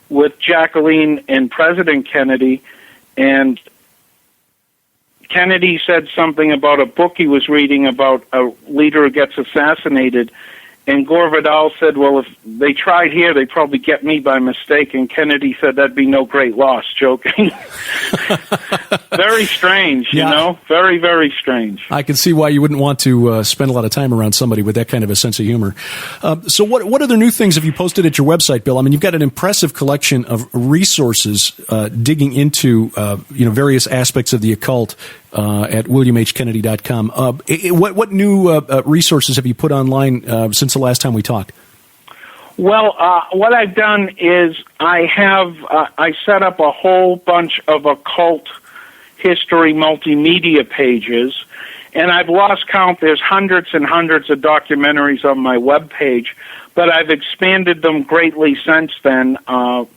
with Jacqueline and President Kennedy, and Kennedy said something about a book he was reading about a leader who gets assassinated, and Gore Vidal said, well, if they tried here, they'd probably get me by mistake, and Kennedy said that'd be no great loss, joking. Very strange, very, very strange. I can see why you wouldn't want to spend a lot of time around somebody with that kind of a sense of humor. So what other new things have you posted at your website, Bill? I mean, you've got an impressive collection of resources digging into various aspects of the occult at williamhkennedy.com. What new resources have you put online since the last time we talked? Well, what I've done is I set up a whole bunch of occult history multimedia pages, and I've lost count. There's hundreds and hundreds of documentaries on my webpage, but I've expanded them greatly since then,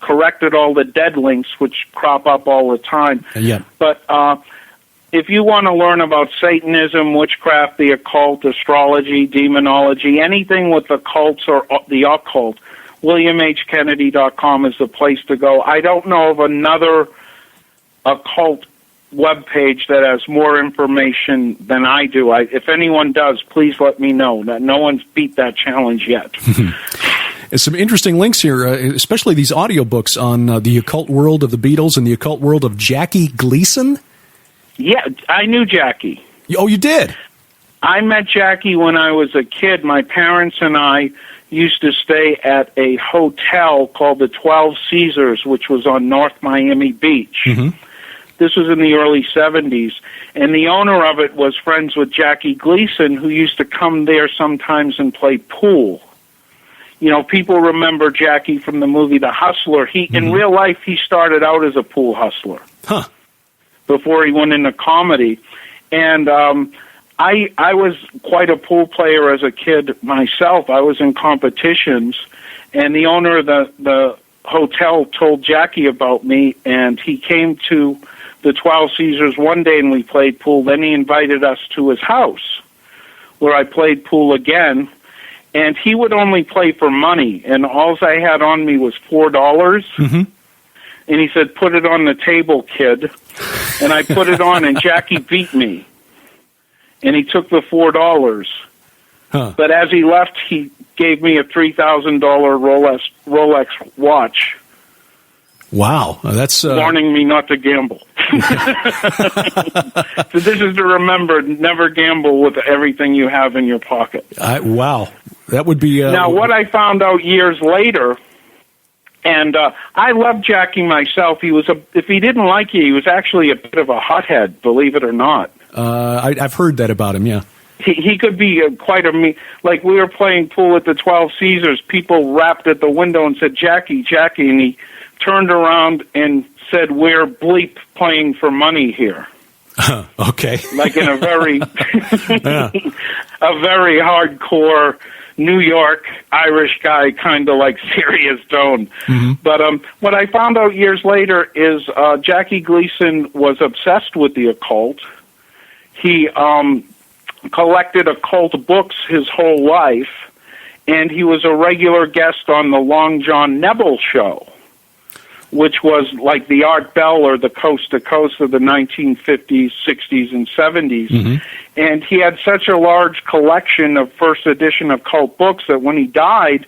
corrected all the dead links, which crop up all the time. Yeah. But if you want to learn about Satanism, witchcraft, the occult, astrology, demonology, anything with the cults or the occult, WilliamHKennedy.com is the place to go. I don't know of another occult webpage that has more information than I do. If anyone does, please let me know. That no one's beat that challenge yet. There's some interesting links here, especially these audiobooks on the occult world of the Beatles and the occult world of Jackie Gleason. Yeah, I knew Jackie. Oh, you did? I met Jackie when I was a kid. My parents and I used to stay at a hotel called the 12 Caesars, which was on North Miami Beach. Mm-hmm. This was in the early 70s, and the owner of it was friends with Jackie Gleason, who used to come there sometimes and play pool. You know, people remember Jackie from the movie The Hustler. In real life, he started out as a pool hustler. Huh. Before he went into comedy. And I was quite a pool player as a kid myself. I was in competitions, and the owner of the hotel told Jackie about me, and he came to the 12 Caesars one day and we played pool. Then he invited us to his house, where I played pool again, and he would only play for money, and all I had on me was $4. Mm-hmm. And he said, "Put it on the table, kid." And I put it on, and Jackie beat me. And he took the $4. Huh. But as he left, he gave me a $3,000 Rolex watch. Wow. That's warning me not to gamble. So this is to remember, never gamble with everything you have in your pocket. Wow. That would be... now, what I found out years later... And I loved Jackie myself. If he didn't like you, he was actually a bit of a hothead, believe it or not. I've heard that about him, yeah. He could be quite a like we were playing pool at the 12 Caesars, people rapped at the window and said, "Jackie, Jackie," and he turned around and said, "We're bleep playing for money here." Okay. Like in a very, a very hardcore New York Irish guy, kind of like serious tone. Mm-hmm. But what I found out years later is Jackie Gleason was obsessed with the occult. He collected occult books his whole life, and he was a regular guest on the Long John Nebel show, which was like the Art Bell or the Coast to Coast of the 1950s, 60s, and 70s. Mm-hmm. And he had such a large collection of first edition occult books that when he died,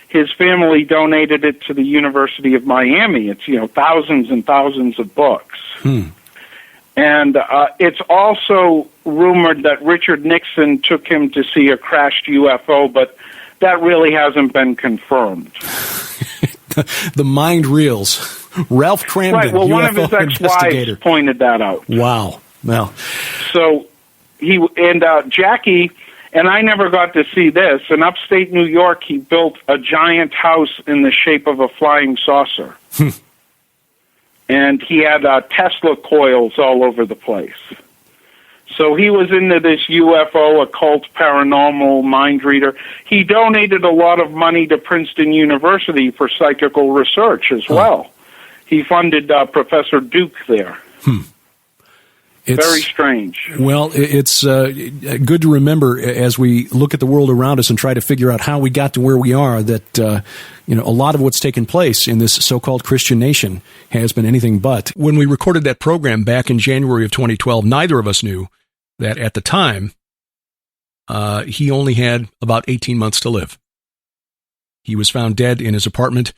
his family donated it to the University of Miami. It's, thousands and thousands of books. And it's also rumored that Richard Nixon took him to see a crashed UFO, but that really hasn't been confirmed. The mind reels. Ralph Cramden, right, well, UFO one of his ex-wives pointed that out. Wow. Well, so Jackie, and I never got to see this, in upstate New York, he built a giant house in the shape of a flying saucer. And he had Tesla coils all over the place. So he was into this UFO, occult, paranormal, mind reader. He donated a lot of money to Princeton University for psychical research as well. He funded Professor Duke there. It's very strange. Well, it's good to remember as we look at the world around us and try to figure out how we got to where we are that, a lot of what's taken place in this so-called Christian nation has been anything but. When we recorded that program back in January of 2012, neither of us knew that at the time, he only had about 18 months to live. He was found dead in his apartment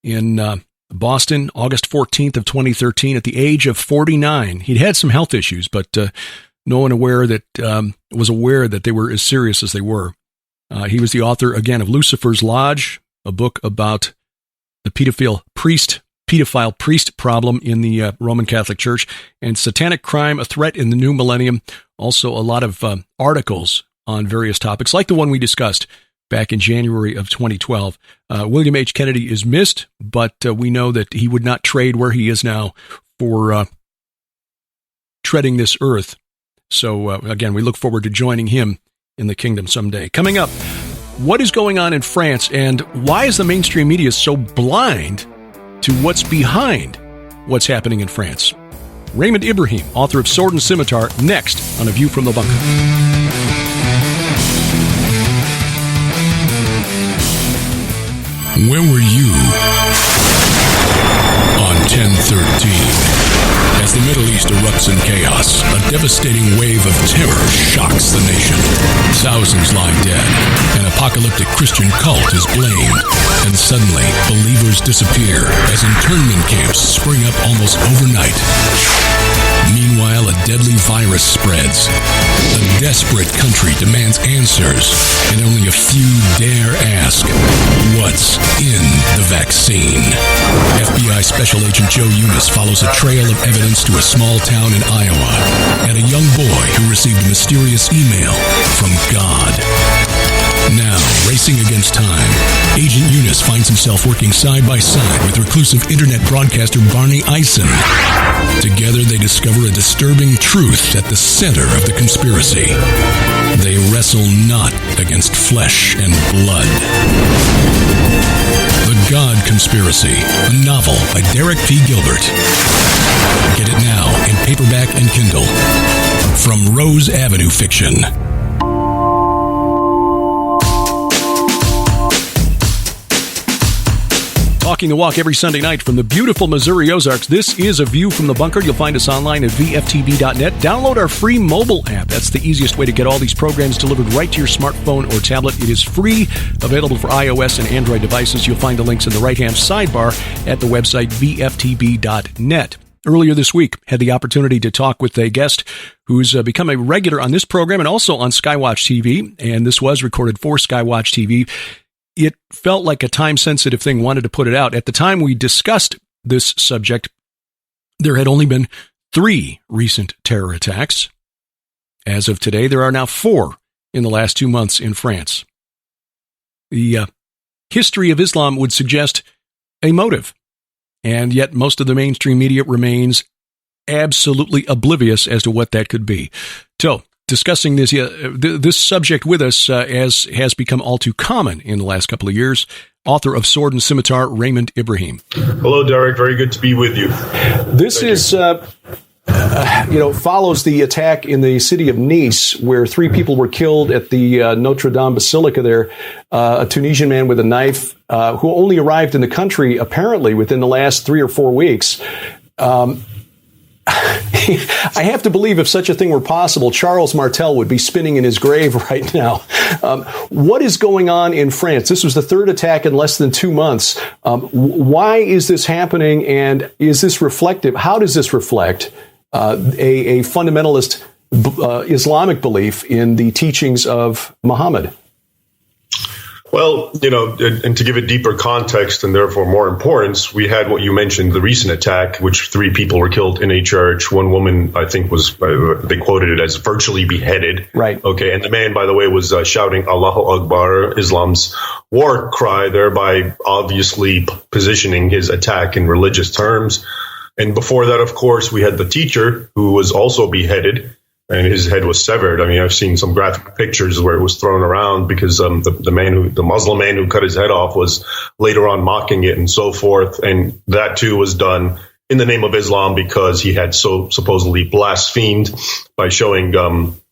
in Boston, August 14th of 2013, at the age of 49. He'd had some health issues, but no one was aware that they were as serious as they were. He was the author, again, of Lucifer's Lodge, a book about the pedophile priest problem in the Roman Catholic Church, and Satanic Crime, a Threat in the New Millennium. Also, a lot of articles on various topics, like the one we discussed back in January of 2012. William H. Kennedy is missed, but we know that he would not trade where he is now for treading this earth. So, again, we look forward to joining him in the kingdom someday. Coming up, what is going on in France, and why is the mainstream media so blind to what's behind what's happening in France? Raymond Ibrahim, author of Sword and Scimitar, next on A View from the Bunker. Where were you on 10/13? As the Middle East erupts in chaos, a devastating wave of terror shocks the nation. Thousands lie dead. An apocalyptic Christian cult is blamed. And suddenly, believers disappear as internment camps spring up almost overnight. Meanwhile, a deadly virus spreads. A desperate country demands answers, and only a few dare ask, what's in the vaccine? FBI Special Agent Joe Eunice follows a trail of evidence to a small town in Iowa and a young boy who received a mysterious email from God. Now, racing against time, Agent Eunice finds himself working side by side with reclusive internet broadcaster Barney Eisen. Together, they discover a disturbing truth at the center of the conspiracy. They wrestle not against flesh and blood. The God Conspiracy, a novel by Derek P. Gilbert. Get it now in paperback and Kindle from Rose Avenue Fiction. Walking the walk every Sunday night from the beautiful Missouri Ozarks. This is A View from the Bunker. You'll find us online at vftb.net. Download our free mobile app. That's the easiest way to get all these programs delivered right to your smartphone or tablet. It is free, available for iOS and Android devices. You'll find the links in the right-hand sidebar at the website vftb.net. Earlier this week, had the opportunity to talk with a guest who's become a regular on this program and also on Skywatch TV, and this was recorded for Skywatch TV. It felt like a time-sensitive thing, wanted to put it out. At the time we discussed this subject, there had only been 3 recent terror attacks. As of today, there are now 4 in the last 2 months in France. The history of Islam would suggest a motive, and yet most of the mainstream media remains absolutely oblivious as to what that could be. So, discussing this subject with us, as has become all too common in the last couple of years, author of Sword and Scimitar, Raymond Ibrahim. Hello, Derek. Very good to be with you. This follows the attack in the city of Nice, where 3 people were killed at the Notre Dame Basilica there. A Tunisian man with a knife who only arrived in the country apparently within the last 3 or 4 weeks. I have to believe if such a thing were possible, Charles Martel would be spinning in his grave right now. What is going on in France? This was the 3rd attack in less than 2 months. Why is this happening, and is this reflective? How does this reflect a fundamentalist Islamic belief in the teachings of Muhammad? Well, and to give it deeper context and therefore more importance, we had what you mentioned, the recent attack, which 3 people were killed in a church. One woman, I think, was, they quoted it as virtually beheaded. Right. Okay. And the man, by the way, was shouting Allahu Akbar, Islam's war cry, thereby obviously positioning his attack in religious terms. And before that, of course, we had the teacher who was also beheaded, and his head was severed. I mean, I've seen some graphic pictures where it was thrown around because the Muslim man who cut his head off was later on mocking it and so forth. And that too was done in the name of Islam because he had so supposedly blasphemed by showing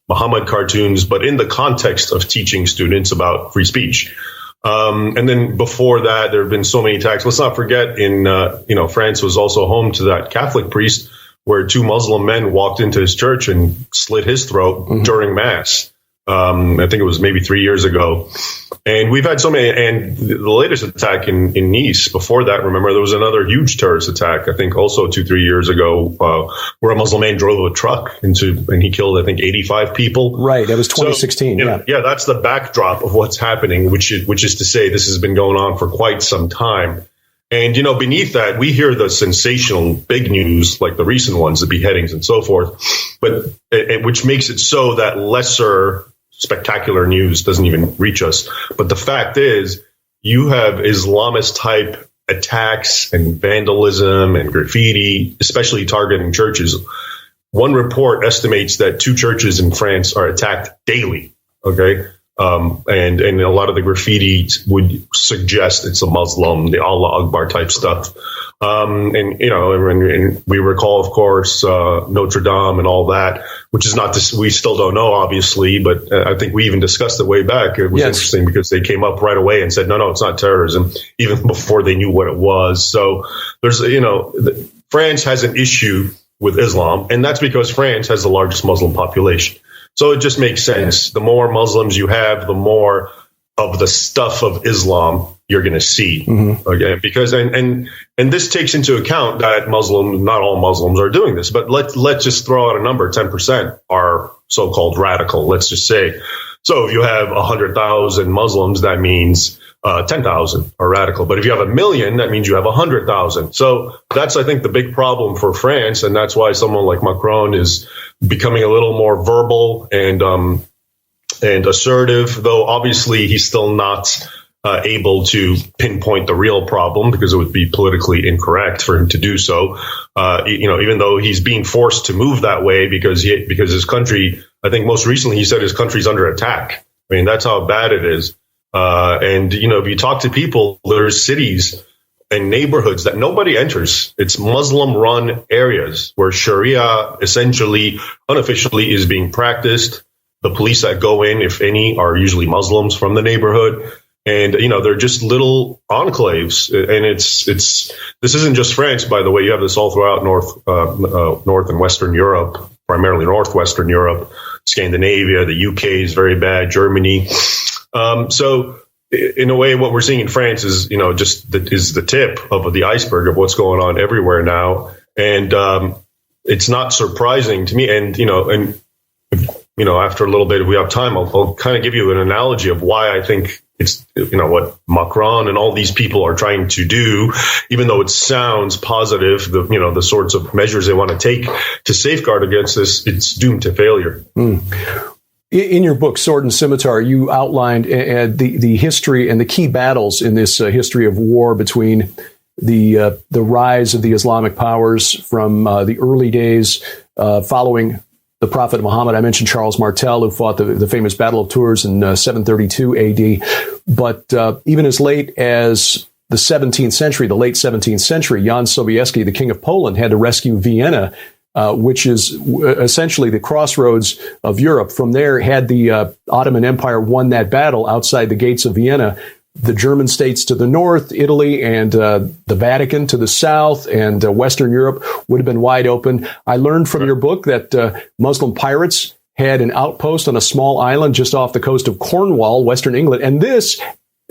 Muhammad cartoons, but in the context of teaching students about free speech. And then before that, there have been so many attacks. Let's not forget France was also home to that Catholic priest where 2 Muslim men walked into his church and slit his throat during Mass. I think it was maybe 3 years ago. And we've had so many, and the latest attack in Nice, before that, remember, there was another huge terrorist attack, I think also 2-3 years ago, where a Muslim man drove a truck and he killed, I think, 85 people. Right, that was 2016, so, yeah, that's the backdrop of what's happening, which is to say this has been going on for quite some time. And, beneath that, we hear the sensational big news, like the recent ones, the beheadings and so forth, but which makes it so that lesser spectacular news doesn't even reach us. But the fact is, you have Islamist type attacks and vandalism and graffiti, especially targeting churches. One report estimates that 2 churches in France are attacked daily. Okay. And a lot of the graffiti would suggest it's a Muslim, the Allah Akbar type stuff. And we recall, of course, Notre Dame and all that, which is not this, we still don't know, obviously, but I think we even discussed it way back. It was interesting because they came up right away and said, no, it's not terrorism, even before they knew what it was. So there's, France has an issue with Islam, and that's because France has the largest Muslim population. So it just makes sense. The more Muslims you have, the more of the stuff of Islam you're going to see. Mm-hmm. Okay, because and this takes into account that not all Muslims are doing this, but let's just throw out a number: 10% are so-called radical. Let's just say. So if you have 100,000 Muslims, that means 10,000 are radical. But if you have 1 million, that means you have 100,000. So that's, I think, the big problem for France, and that's why someone like Macron is becoming a little more verbal and assertive. Though obviously he's still not able to pinpoint the real problem, because it would be politically incorrect for him to do so. Even though he's being forced to move that way because his country, I think most recently he said his country's under attack. I mean, that's how bad it is. And if you talk to people, there's cities and neighborhoods that nobody enters. It's Muslim run areas where Sharia essentially unofficially is being practiced. The police that go in, if any, are usually Muslims from the neighborhood. And, they're just little enclaves. And this isn't just France, by the way. You have this all throughout North and Western Europe, primarily Northwestern Europe, Scandinavia, the UK is very bad, Germany. So in a way, what we're seeing in France is, is the tip of the iceberg of what's going on everywhere now. And it's not surprising to me. And, after a little bit, if we have time, I'll kind of give you an analogy of why I think it's, what Macron and all these people are trying to do, even though it sounds positive, the sorts of measures they want to take to safeguard against this, it's doomed to failure. Mm. In your book, Sword and Scimitar, you outlined the history and the key battles in this history of war between the rise of the Islamic powers from the early days following the Prophet Muhammad. I mentioned Charles Martel, who fought the famous Battle of Tours in 732 AD. But even as late as the 17th century, the late 17th century, Jan Sobieski, the King of Poland, had to rescue Vienna, which is essentially the crossroads of Europe. From there, had the Ottoman Empire won that battle outside the gates of Vienna, the German states to the north, Italy and the Vatican to the south, and Western Europe would have been wide open. I learned from your book that Muslim pirates had an outpost on a small island just off the coast of Cornwall, Western England. And this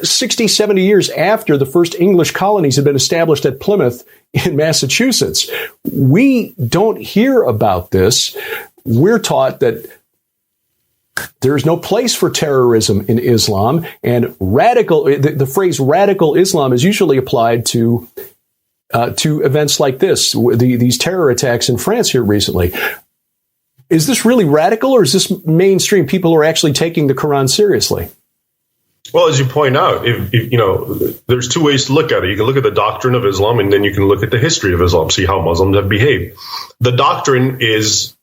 60, 70 years after the first English colonies had been established at Plymouth in Massachusetts. We don't hear about this. We're taught that there's no place for terrorism in Islam, and the phrase radical Islam is usually applied to events like this, these terror attacks in France here recently. Is this really radical, or is this mainstream? People are actually taking the Quran seriously? Well, as you point out, there's two ways to look at it. You can look at the doctrine of Islam, and then you can look at the history of Islam, see how Muslims have behaved. The doctrine is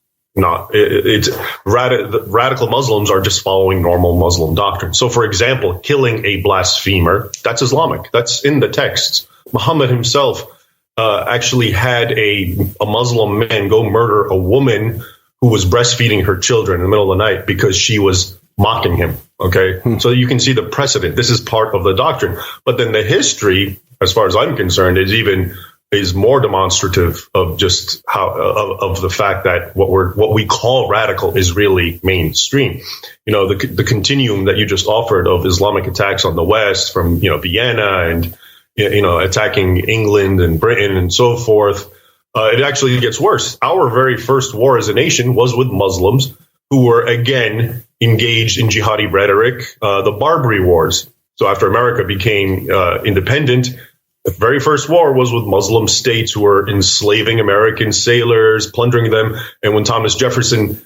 radical Muslims are just following normal Muslim doctrine. So, for example, killing a blasphemer, that's Islamic. That's in the texts. Muhammad himself actually had a Muslim man go murder a woman who was breastfeeding her children in the middle of the night because she was mocking him. Okay. So you can see the precedent. This is part of the doctrine. But then the history, as far as I'm concerned, is more demonstrative of just of the fact that what we call radical is really mainstream. The continuum that you just offered of Islamic attacks on the West, from Vienna and attacking England and Britain and so forth. It actually gets worse. Our very first war as a nation was with Muslims who were again engaged in jihadi rhetoric, the Barbary Wars. So after America became independent, the very first war was with Muslim states who were enslaving American sailors, plundering them. And when Thomas Jefferson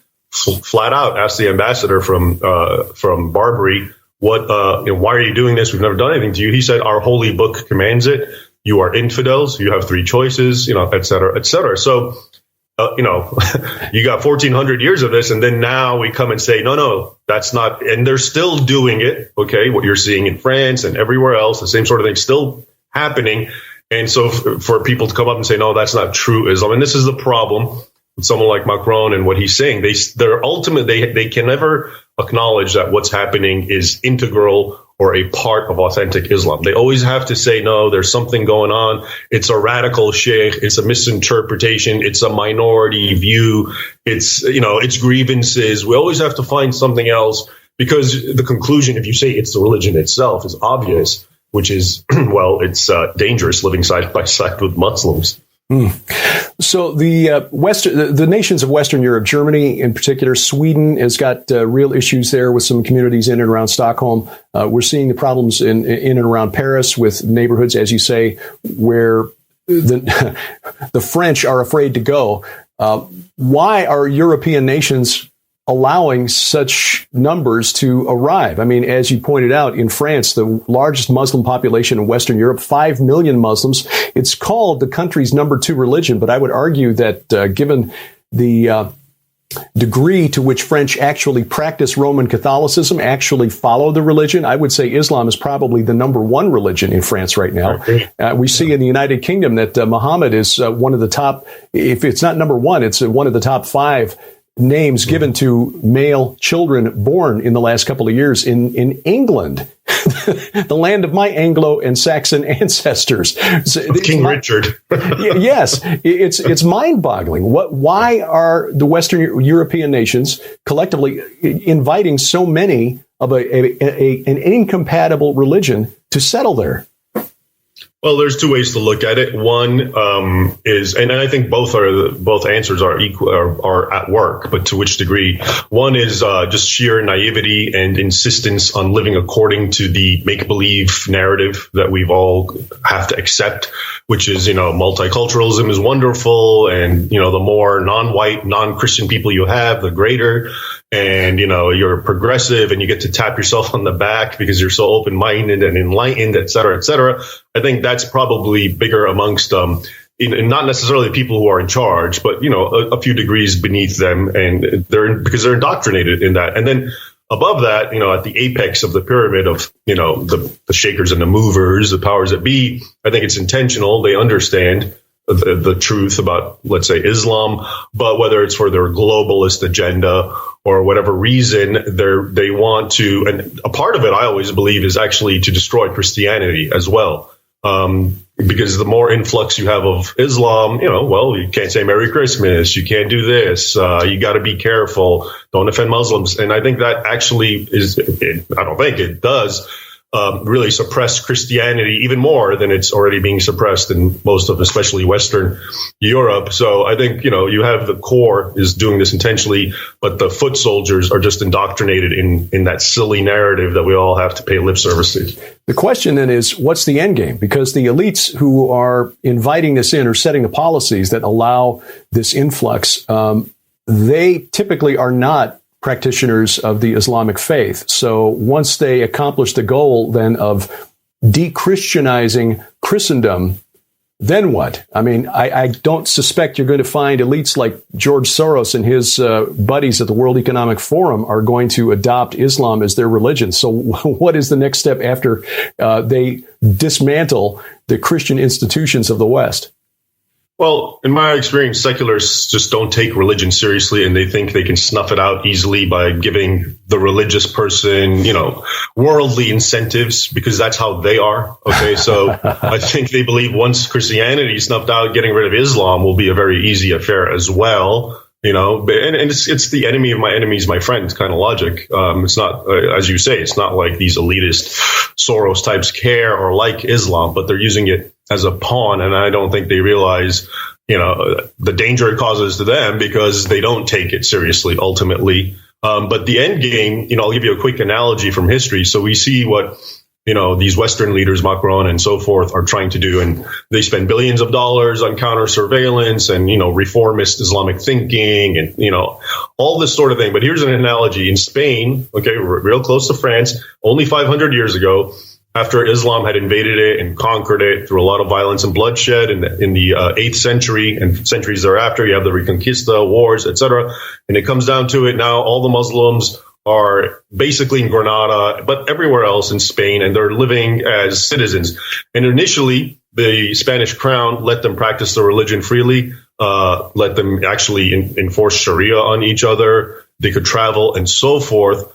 flat out asked the ambassador from Barbary, "What? Why are you doing this? We've never done anything to you." He said, "Our holy book commands it. You are infidels. You have three choices, et cetera, et cetera." So, you got 1,400 years of this, and then now we come and say, no, that's not, and they're still doing it. Okay, what you're seeing in France and everywhere else, the same sort of thing still happening. And so for people to come up and say, no, that's not true Islam, and this is the problem with someone like Macron and what he's saying. They're ultimate. They can never acknowledge that what's happening is integral or a part of authentic Islam. They always have to say, no, there's something going on. It's a radical sheikh. It's a misinterpretation. It's a minority view. It's grievances. We always have to find something else, because the conclusion, if you say it's the religion itself, is obvious, which is, well, it's dangerous living side by side with Muslims. So the nations of Western Europe, Germany in particular, Sweden has got real issues there with some communities in and around Stockholm. We're seeing the problems in and around Paris with neighborhoods, as you say, where the French are afraid to go. Why are European nations allowing such numbers to arrive? I mean, as you pointed out, in France, the largest Muslim population in Western Europe, 5 million Muslims. It's called the country's number 2 religion, but I would argue that given the degree to which French actually practice Roman Catholicism, actually follow the religion, I would say Islam is probably the number 1 religion in France right now. We see in the United Kingdom that Muhammad is one of the top, if it's not number 1, it's one of the top 5 names given to male children born in the last couple of years in England, the land of my Anglo and Saxon ancestors. King Richard. Yes, it's mind-boggling. Why are the Western European nations collectively inviting so many of an incompatible religion to settle there? Well, there's two ways to look at it. One is, and I think both answers are equal, are at work, but to which degree? One is just sheer naivety and insistence on living according to the make-believe narrative that we've all have to accept, which is, multiculturalism is wonderful, and the more non-white, non-Christian people you have, the greater. And, you're progressive and you get to tap yourself on the back because you're so open-minded and enlightened, et cetera, et cetera. I think that's probably bigger amongst, not necessarily people who are in charge, but, a few degrees beneath them. And because they're indoctrinated in that. And then above that, at the apex of the pyramid of, the shakers and the movers, the powers that be, I think it's intentional. They understand the truth about, let's say, Islam, but whether it's for their globalist agenda or whatever reason, they want to, and a part of it, I always believe, is actually to destroy Christianity as well. Because the more influx you have of Islam, you can't say Merry Christmas, you can't do this, you got to be careful, don't offend Muslims. And I think that actually I don't think it does really suppress Christianity even more than it's already being suppressed in most of, especially Western Europe. So I think, you have the core is doing this intentionally, but the foot soldiers are just indoctrinated in that silly narrative that we all have to pay lip service to. The question then is, what's the end game? Because the elites who are inviting this in or setting the policies that allow this influx, they typically are not practitioners of the Islamic faith. So once they accomplish the goal then of de-Christianizing Christendom, then what? I mean, I don't suspect you're going to find elites like George Soros and his buddies at the World Economic Forum are going to adopt Islam as their religion. So what is the next step after they dismantle the Christian institutions of the West? Well, in my experience, secularists just don't take religion seriously, and they think they can snuff it out easily by giving the religious person, worldly incentives, because that's how they are. Okay, so I think they believe once Christianity is snuffed out, getting rid of Islam will be a very easy affair as well. And it's the enemy of my enemy is my friend kind of logic. It's not, as you say, it's not like these elitist Soros types care or like Islam, but they're using it as a pawn. And I don't think they realize, the danger it causes to them because they don't take it seriously ultimately. But the end game, I'll give you a quick analogy from history. So we see what these Western leaders, Macron and so forth, are trying to do. And they spend billions of dollars on counter surveillance and, reformist Islamic thinking and, all this sort of thing. But here's an analogy. In Spain, okay, real close to France, only 500 years ago, after Islam had invaded it and conquered it through a lot of violence and bloodshed in the 8th century and centuries thereafter, you have the Reconquista, wars, etc. And it comes down to it now, all the Muslims are basically in Granada, but everywhere else in Spain, and they're living as citizens. And initially, the Spanish crown let them practice their religion freely, let them actually enforce Sharia on each other. They could travel and so forth.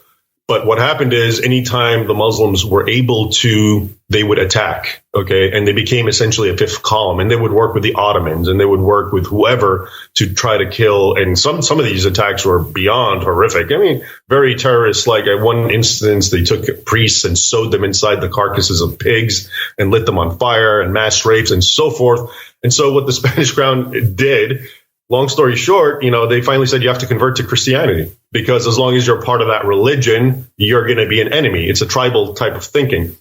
But what happened is anytime the Muslims were able to, they would attack, okay? And they became essentially a fifth column, and they would work with the Ottomans, and they would work with whoever to try to kill. And some of these attacks were beyond horrific. I mean, very terrorist. Like at one instance, they took priests and sewed them inside the carcasses of pigs and lit them on fire, and mass rapes and so forth. And so what the Spanish crown did, long story short, they finally said you have to convert to Christianity, because as long as you're part of that religion, you're going to be an enemy. It's a tribal type of thinking.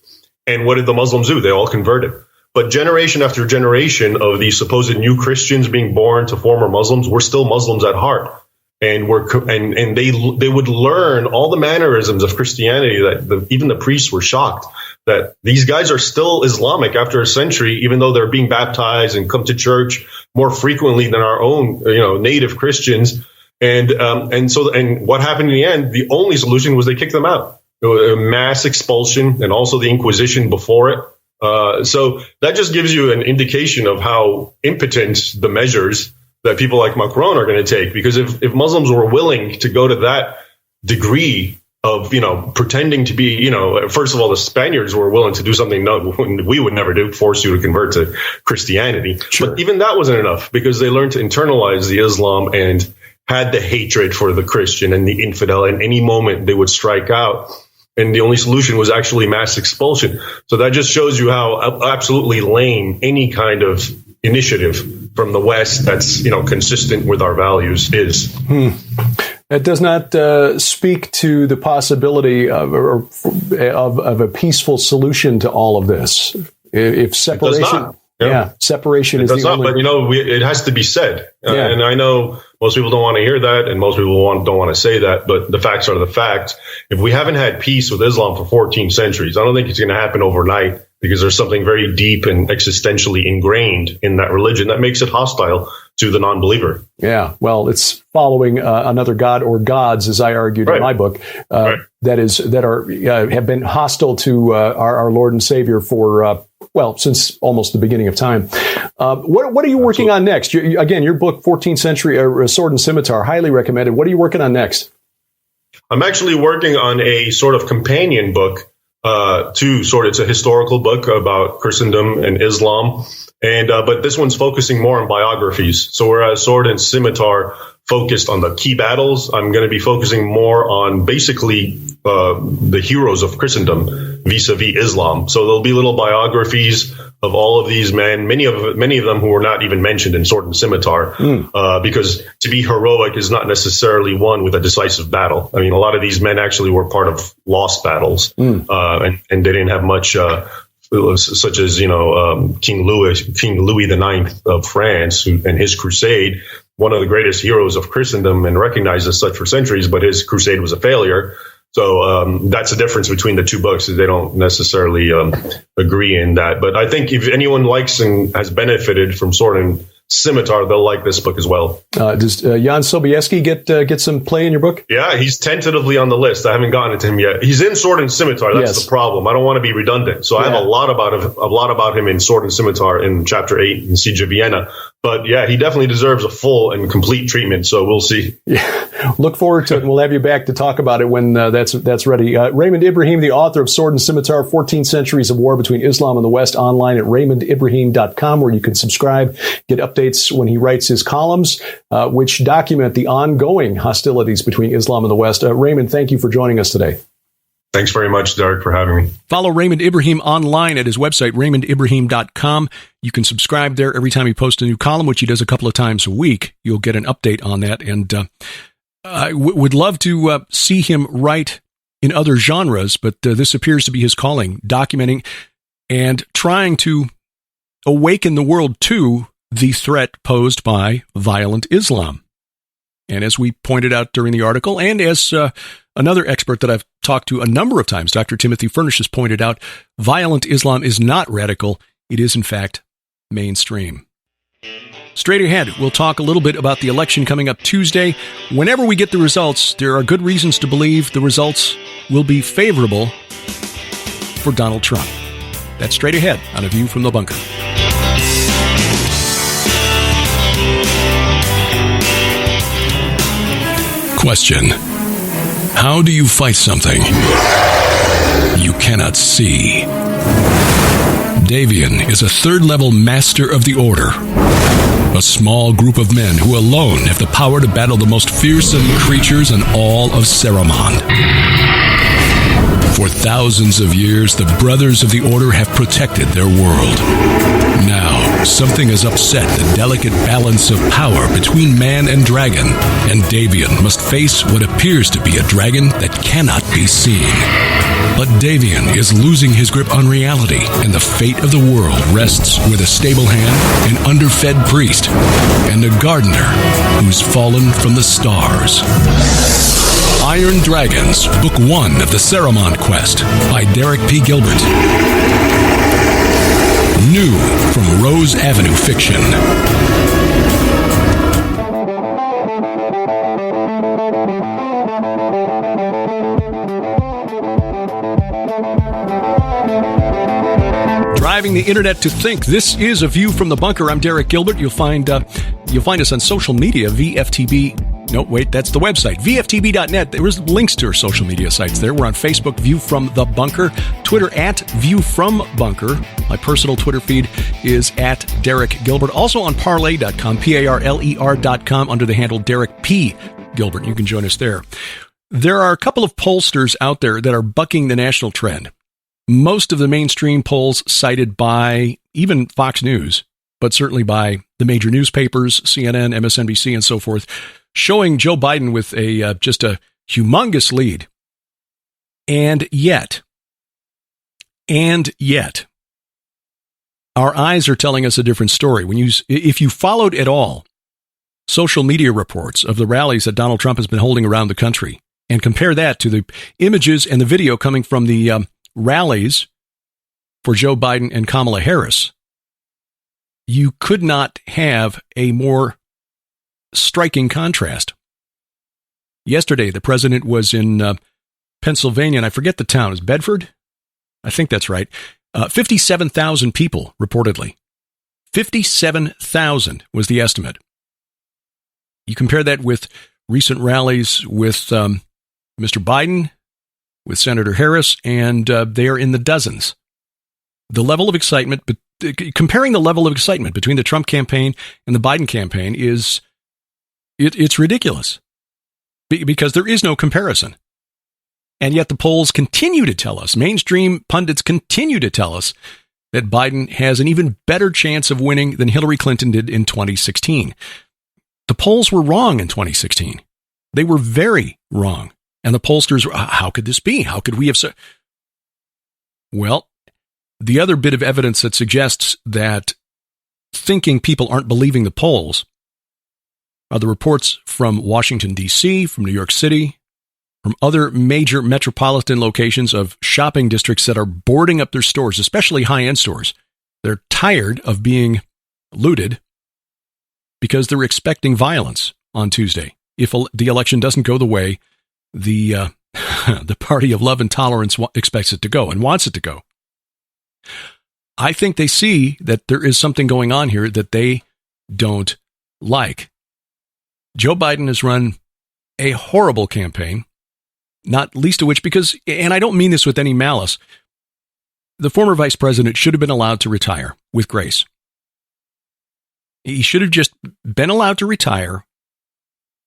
And what did the Muslims do? They all converted. But generation after generation of these supposed new Christians being born to former Muslims were still Muslims at heart. And they would learn all the mannerisms of Christianity that even the priests were shocked that these guys are still Islamic after a century, even though they're being baptized and come to church more frequently than our own, native Christians. And what happened in the end? The only solution was they kicked them out. A mass expulsion, and also the Inquisition before it. So that just gives you an indication of how impotent the measures that people like Macron are going to take. Because if Muslims were willing to go to that degree of, pretending to be, first of all, the Spaniards were willing to do something we would never do, force you to convert to Christianity. Sure. But even that wasn't enough, because they learned to internalize the Islam and had the hatred for the Christian and the infidel. And any moment they would strike out. And the only solution was actually mass expulsion. So that just shows you how absolutely lame any kind of initiative from the West that's, consistent with our values is. That does not speak to the possibility of a peaceful solution to all of this. If separation, separation is the only. But it has to be said, and I know most people don't want to hear that, and most people don't want to say that. But the facts are the facts. If we haven't had peace with Islam for 14 centuries, I don't think it's going to happen overnight, because there's something very deep and existentially ingrained in that religion that makes it hostile to the non-believer. Yeah, well, it's following another god or gods, as I argued in my book, that have been hostile to our Lord and Savior for since almost the beginning of time. What are you working on next? Your book, 14th Century Sword and Scimitar, highly recommended. What are you working on next? I'm actually working on a sort of companion book it's a historical book about Christendom and Islam. But this one's focusing more on biographies. So whereas Sword and Scimitar focused on the key battles, I'm going to be focusing more on basically the heroes of Christendom vis-a-vis Islam. So there'll be little biographies of all of these men, many of them who were not even mentioned in Sword and Scimitar, because to be heroic is not necessarily won with a decisive battle. I mean, a lot of these men actually were part of lost battles, and they didn't have much. Such as King Louis IX of France and his crusade, one of the greatest heroes of Christendom and recognized as such for centuries, but his crusade was a failure. So that's the difference between the two books, is they don't necessarily agree in that. But I think if anyone likes and has benefited from Sword and Scimitar, they'll like this book as well. Does Jan Sobieski get some play in your book? Yeah, he's tentatively on the list. I haven't gotten it to him yet. He's in Sword and Scimitar. That's the problem. I don't want to be redundant, so I have a lot about him in Sword and Scimitar in Chapter 8 in Siege of Vienna. But yeah, he definitely deserves a full and complete treatment. So we'll see. Yeah, look forward to it. We'll have you back to talk about it when that's ready. Raymond Ibrahim, the author of Sword and Scimitar: 14 Centuries of War Between Islam and the West, online at RaymondIbrahim.com, where you can subscribe, get updates when he writes his columns, which document the ongoing hostilities between Islam and the West. Raymond, thank you for joining us today. Thanks very much, Derek, for having me. Follow Raymond Ibrahim online at his website, RaymondIbrahim.com. You can subscribe there every time he posts a new column, which he does a couple of times a week. You'll get an update on that. And I would love to see him write in other genres, but this appears to be his calling, documenting and trying to awaken the world to the threat posed by violent Islam. And as we pointed out during the article, and as another expert that I've talked to a number of times, Dr. Timothy Furnish, has pointed out, violent Islam is not radical. It is, in fact, mainstream. Straight ahead, we'll talk a little bit about the election coming up Tuesday. Whenever we get the results, there are good reasons to believe the results will be favorable for Donald Trump. That's straight ahead on A View from the Bunker. Question: how do you fight something you cannot see? Davian is a third-level master of the Order, a small group of men who alone have the power to battle the most fearsome creatures in all of Saruman. For thousands of years, the Brothers of the Order have protected their world. Now, something has upset the delicate balance of power between man and dragon, and Davian must face what appears to be a dragon that cannot be seen. But Davian is losing his grip on reality, and the fate of the world rests with a stable hand, an underfed priest, and a gardener who's fallen from the stars. Iron Dragons, Book 1 of the Saruman Quest by Derek P. Gilbert. New from Rose Avenue Fiction. Driving the internet to think. This is A View from the Bunker. I'm Derek Gilbert. You'll find us on social media, VFTB. No, wait, that's the website, vftb.net. There's links to our social media sites there. We're on Facebook, View from the Bunker, Twitter at View from Bunker. My personal Twitter feed is at Derek Gilbert. Also on Parler.com, Parler.com, under the handle Derek P. Gilbert. You can join us there. There are a couple of pollsters out there that are bucking the national trend. Most of the mainstream polls cited by even Fox News, but certainly by the major newspapers, CNN, MSNBC, and so forth, showing Joe Biden with just a humongous lead. And yet, our eyes are telling us a different story. If you followed at all social media reports of the rallies that Donald Trump has been holding around the country, and compare that to the images and the video coming from the rallies for Joe Biden and Kamala Harris, you could not have a more striking contrast. Yesterday, the president was in Pennsylvania, and I forget the town. Is Bedford? I think that's right. 57,000 people, reportedly. 57,000 was the estimate. You compare that with recent rallies with Mr. Biden, with Senator Harris, and they are in the dozens. The level of excitement, comparing the level of excitement between the Trump campaign and the Biden campaign is, it's ridiculous, because there is no comparison. And yet the polls continue to tell us, mainstream pundits continue to tell us, that Biden has an even better chance of winning than Hillary Clinton did in 2016. The polls were wrong in 2016. They were very wrong. And the pollsters, how could this be? How could we have... Well, the other bit of evidence that suggests that thinking people aren't believing the polls are the reports from Washington, D.C., from New York City, from other major metropolitan locations of shopping districts that are boarding up their stores, especially high-end stores. They're tired of being looted because they're expecting violence on Tuesday if the election doesn't go the way the party of love and tolerance expects it to go and wants it to go. I think they see that there is something going on here that they don't like. Joe Biden has run a horrible campaign, not least of which because, and I don't mean this with any malice, the former vice president should have been allowed to retire with grace. He should have just been allowed to retire,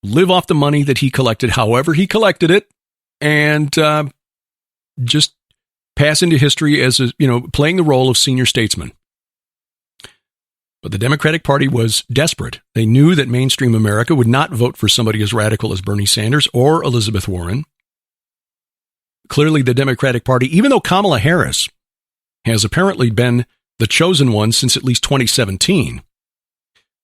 live off the money that he collected, however he collected it, and just pass into history as playing the role of senior statesman. But the Democratic Party was desperate. They knew that mainstream America would not vote for somebody as radical as Bernie Sanders or Elizabeth Warren. clearly the Democratic Party, even though Kamala Harris has apparently been the chosen one since at least 2017,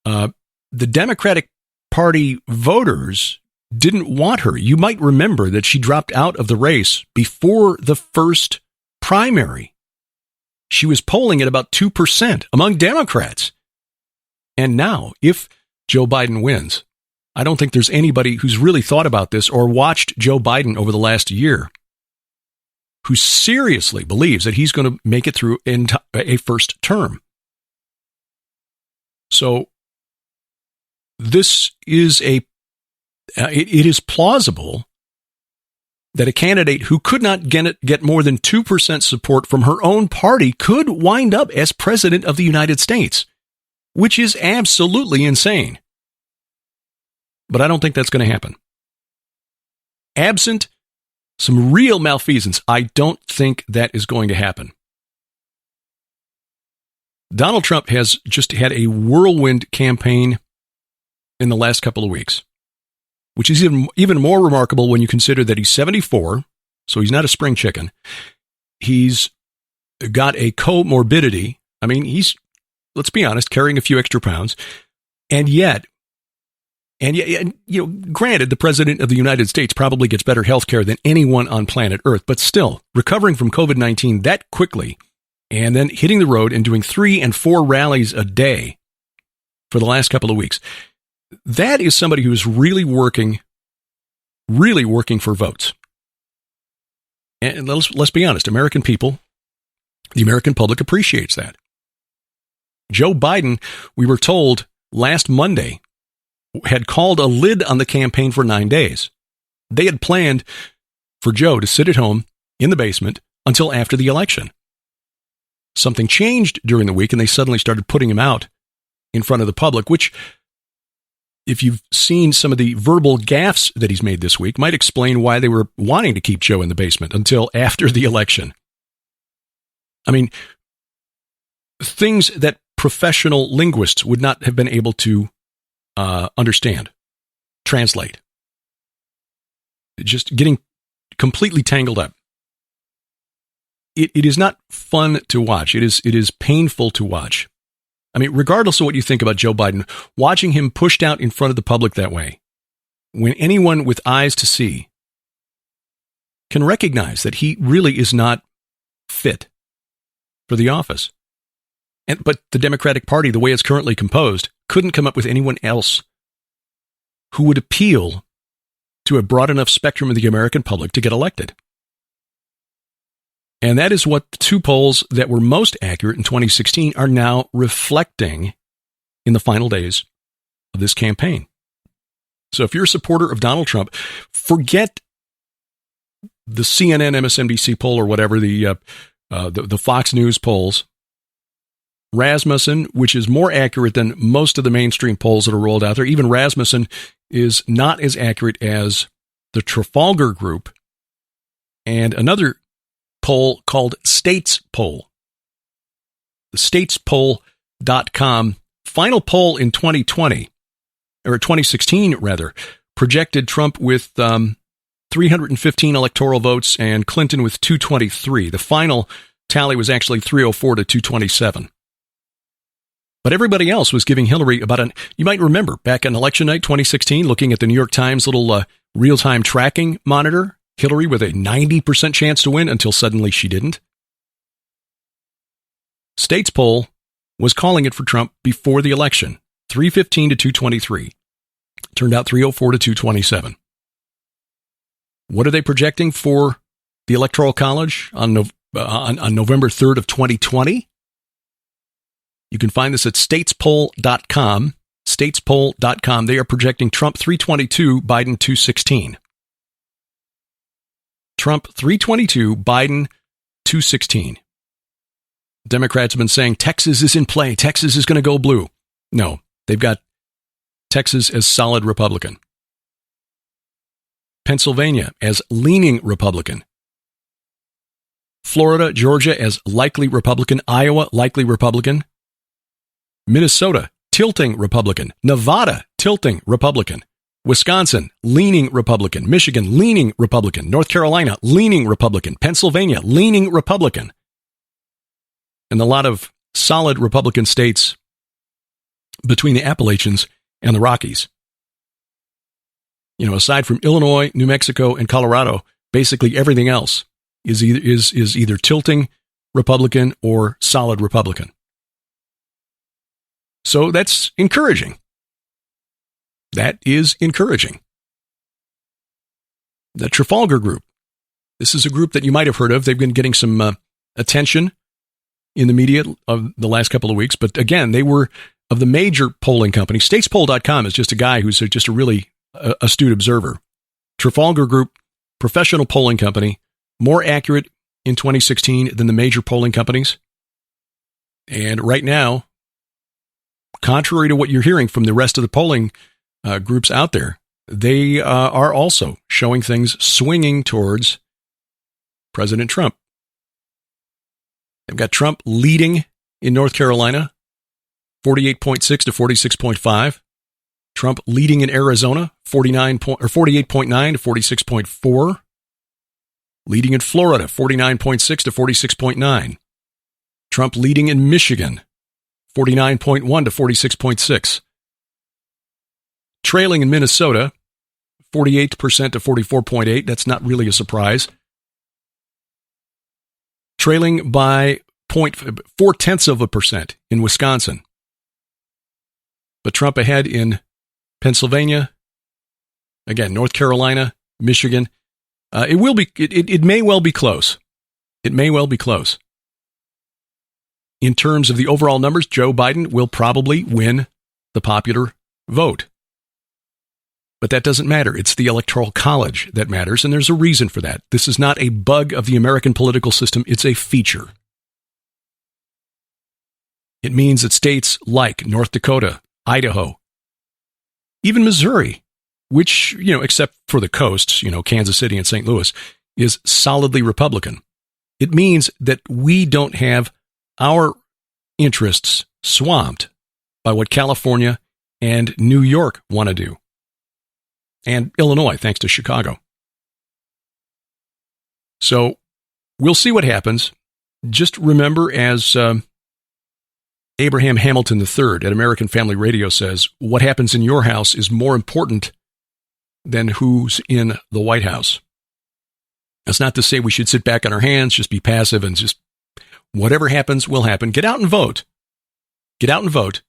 the Democratic Party voters didn't want her. You might remember that she dropped out of the race before the first primary. She was polling at about 2% among Democrats. And now, if Joe Biden wins, I don't think there's anybody who's really thought about this or watched Joe Biden over the last year who seriously believes that he's going to make it through a first term. So this is it is plausible that a candidate who could not get more than 2% support from her own party could wind up as president of the United States, which is absolutely insane. But I don't think that's going to happen. Absent some real malfeasance, I don't think that is going to happen. Donald Trump has just had a whirlwind campaign in the last couple of weeks, which is even more remarkable when you consider that he's 74, so he's not a spring chicken. He's got a comorbidity. I mean, he's, let's be honest, carrying a few extra pounds, and yet, granted, the president of the United States probably gets better health care than anyone on planet Earth, but still, recovering from COVID-19 that quickly and then hitting the road and doing 3 and 4 rallies a day for the last couple of weeks, that is somebody who is really working for votes. And let's be honest, American people, the American public appreciates that. Joe Biden, we were told last Monday, had called a lid on the campaign for 9 days. They had planned for Joe to sit at home in the basement until after the election. Something changed during the week, and they suddenly started putting him out in front of the public, which, if you've seen some of the verbal gaffes that he's made this week, might explain why they were wanting to keep Joe in the basement until after the election. I mean, things that professional linguists would not have been able to understand, translate. Just getting completely tangled up. It is not fun to watch. It is painful to watch. I mean, regardless of what you think about Joe Biden, watching him pushed out in front of the public that way, when anyone with eyes to see can recognize that he really is not fit for the office. But the Democratic Party, the way it's currently composed, couldn't come up with anyone else who would appeal to a broad enough spectrum of the American public to get elected. And that is what the 2 polls that were most accurate in 2016 are now reflecting in the final days of this campaign. So if you're a supporter of Donald Trump, forget the CNN, MSNBC poll or whatever, the Fox News polls. Rasmussen, which is more accurate than most of the mainstream polls that are rolled out there. Even Rasmussen is not as accurate as the Trafalgar Group and another poll called States Poll. The statespoll.com final poll in 2020, or 2016 rather, projected Trump with 315 electoral votes and Clinton with 223. The final tally was actually 304 to 227. But everybody else was giving Hillary you might remember back on election night 2016, looking at the New York Times little real-time tracking monitor, Hillary with a 90% chance to win until suddenly she didn't. States poll was calling it for Trump before the election, 315 to 223. Turned out 304 to 227. What are they projecting for the Electoral College on November 3rd of 2020? You can find this at statespoll.com. Statespoll.com. They are projecting Trump 322, Biden 216. Trump 322, Biden 216. Democrats have been saying Texas is in play. Texas is going to go blue. No, they've got Texas as solid Republican. Pennsylvania as leaning Republican. Florida, Georgia as likely Republican. Iowa, likely Republican. Minnesota, tilting Republican. Nevada, tilting Republican. Wisconsin, leaning Republican. Michigan, leaning Republican. North Carolina, leaning Republican. Pennsylvania, leaning Republican. And a lot of solid Republican states between the Appalachians and the Rockies. Aside from Illinois, New Mexico, and Colorado, basically everything else is either tilting Republican or solid Republican. So that's encouraging. That is encouraging. The Trafalgar Group. This is a group that you might have heard of. They've been getting some attention in the media of the last couple of weeks. But again, they were of the major polling company. Statespoll.com is just a guy who's just a really astute observer. Trafalgar Group, professional polling company, more accurate in 2016 than the major polling companies. And right now, contrary to what you're hearing from the rest of the polling groups out there, they are also showing things swinging towards President Trump. They've got Trump leading in North Carolina, 48.6 to 46.5. Trump leading in Arizona, 48.9 to 46.4. Leading in Florida, 49.6 to 46.9. Trump leading in Michigan, 49.1 to 46.6. Trailing in Minnesota, 48% to 44.8. That's not really a surprise. Trailing by 0.4% in Wisconsin. But Trump ahead in Pennsylvania, again, North Carolina, Michigan. It may well be close. It may well be close. In terms of the overall numbers, Joe Biden will probably win the popular vote. But that doesn't matter. It's the Electoral College that matters, and there's a reason for that. This is not a bug of the American political system. It's a feature. It means that states like North Dakota, Idaho, even Missouri, which, except for the coasts, Kansas City and St. Louis, is solidly Republican. It means that we don't have our interests swamped by what California and New York want to do. And Illinois, thanks to Chicago. So we'll see what happens. Just remember, as Abraham Hamilton III at American Family Radio says, what happens in your house is more important than who's in the White House. That's not to say we should sit back on our hands, just be passive and just whatever happens will happen. Get out and vote. Get out and vote.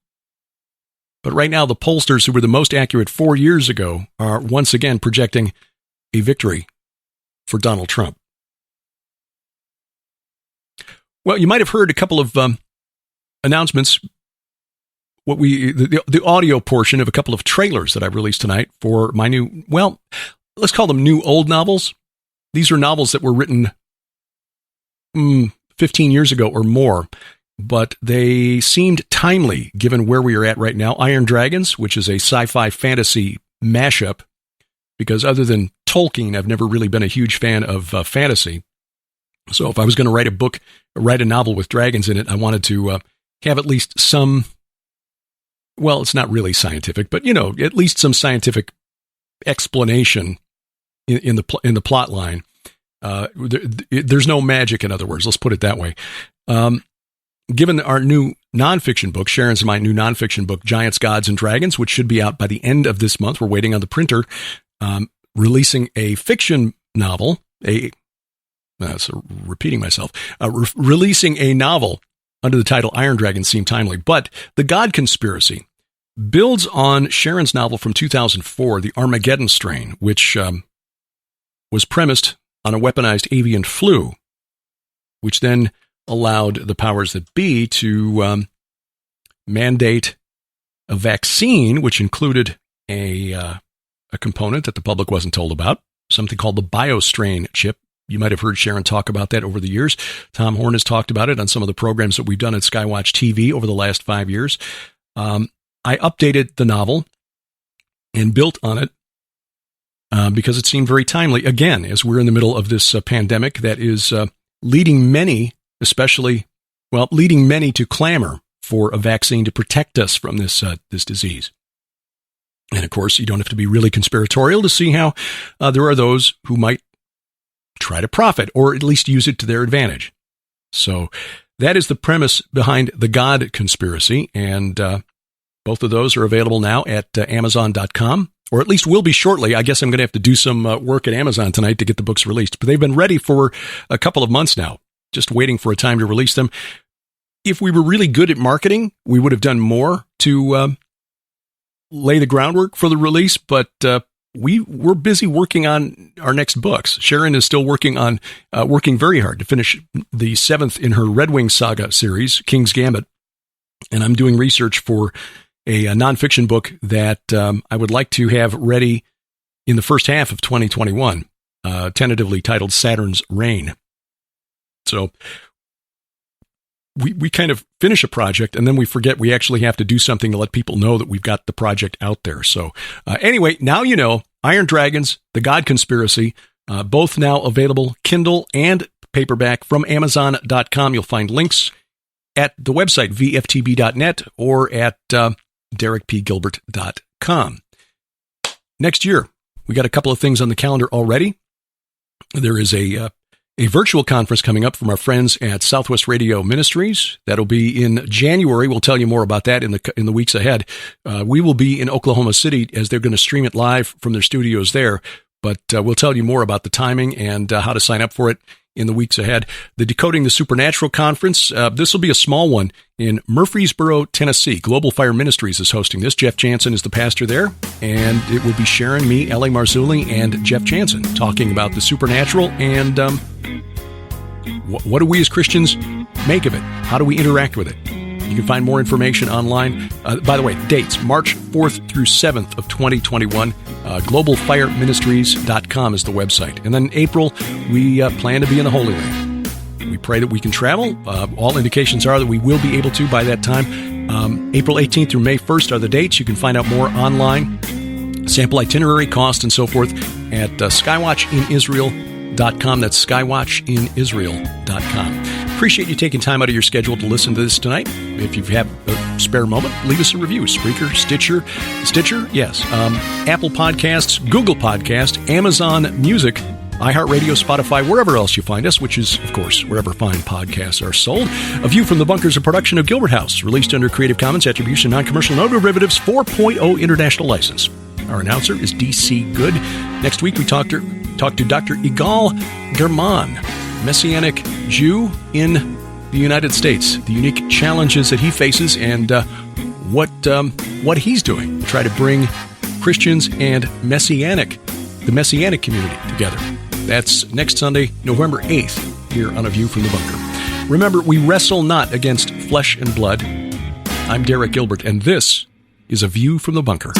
But right now, the pollsters who were the most accurate 4 years ago are once again projecting a victory for Donald Trump. Well, you might have heard a couple of announcements. The audio portion of a couple of trailers that I've released tonight for my new, well, let's call them new old novels. These are novels that were written 15 years ago or more, but they seemed timely given where we are at right now. Iron Dragons, which is a sci-fi fantasy mashup, because other than Tolkien, I've never really been a huge fan of fantasy. So if I was going to write a novel with dragons in it, I wanted to have at least some, well, it's not really scientific, but, at least some scientific explanation in the plot line. There's no magic, in other words. Let's put it that way. Given our new nonfiction book, Sharon's my new nonfiction book, Giants, Gods, and Dragons, which should be out by the end of this month. We're waiting on the printer, releasing a fiction novel, repeating myself, releasing a novel under the title Iron Dragon seemed timely. But The God Conspiracy builds on Sharon's novel from 2004, The Armageddon Strain, which was premised on a weaponized avian flu, which then allowed the powers that be to mandate a vaccine, which included a component that the public wasn't told about, something called the BioStrain chip. You might have heard Sharon talk about that over the years. Tom Horn has talked about it on some of the programs that we've done at Skywatch TV over the last 5 years. I updated the novel and built on it because it seemed very timely, again, as we're in the middle of this pandemic that is leading many to clamor for a vaccine to protect us from this disease. And of course, you don't have to be really conspiratorial to see how there are those who might try to profit or at least use it to their advantage. So that is the premise behind the God Conspiracy. And both of those are available now at Amazon.com, or at least will be shortly. I guess I'm going to have to do some work at Amazon tonight to get the books released. But they've been ready for a couple of months now, just waiting for a time to release them. If we were really good at marketing, we would have done more to lay the groundwork for the release, but we're busy working on our next books. Sharon is still working very hard to finish the 7th in her Red Wing Saga series, King's Gambit, and I'm doing research for a nonfiction book that I would like to have ready in the first half of 2021, tentatively titled Saturn's Reign. So we kind of finish a project and then we forget we actually have to do something to let people know that we've got the project out there. So anyway, now you know, Iron Dragons, The God Conspiracy, both now available Kindle and paperback from Amazon.com. You'll find links at the website vftb.net or at derekpgilbert.com. Next year, we got a couple of things on the calendar already. There is a virtual conference coming up from our friends at Southwest Radio Ministries. That'll be in January. We'll tell you more about that in the weeks ahead. We will be in Oklahoma City as they're going to stream it live from their studios there. But we'll tell you more about the timing and how to sign up for it in the weeks ahead. The Decoding the Supernatural Conference, this will be a small one in Murfreesboro, Tennessee. Global Fire Ministries is hosting this. Jeff Jansen is the pastor there, and it will be Sharon, me, L.A. Marzulli, and Jeff Jansen talking about the supernatural and what do we as Christians make of it? How do we interact with it? You can find more information online. By the way, dates, March 4th through 7th of 2021. GlobalFireMinistries.com is the website. And then April, we plan to be in the Holy Land. We pray that we can travel. All indications are that we will be able to by that time. April 18th through May 1st are the dates. You can find out more online. Sample itinerary, cost, and so forth at skywatchinisrael.com. That's skywatchinisrael.com. Appreciate you taking time out of your schedule to listen to this tonight. If you have a spare moment, leave us a review. Spreaker, Stitcher, yes. Apple Podcasts, Google Podcast, Amazon Music, iHeartRadio, Spotify, wherever else you find us, which is, of course, wherever fine podcasts are sold. A View from the Bunker is a production of Gilbert House, released under Creative Commons Attribution, Non-Commercial, No Derivatives 4.0 International License. Our announcer is DC Good. Next week, we talk to Dr. Igal German, Messianic Jew in the United States, the unique challenges that he faces and what he's doing to try to bring Christians and the Messianic community together. That's next Sunday, November 8th, here on A View from the Bunker. Remember, we wrestle not against flesh and blood. I'm Derek Gilbert, and this is A View from the Bunker.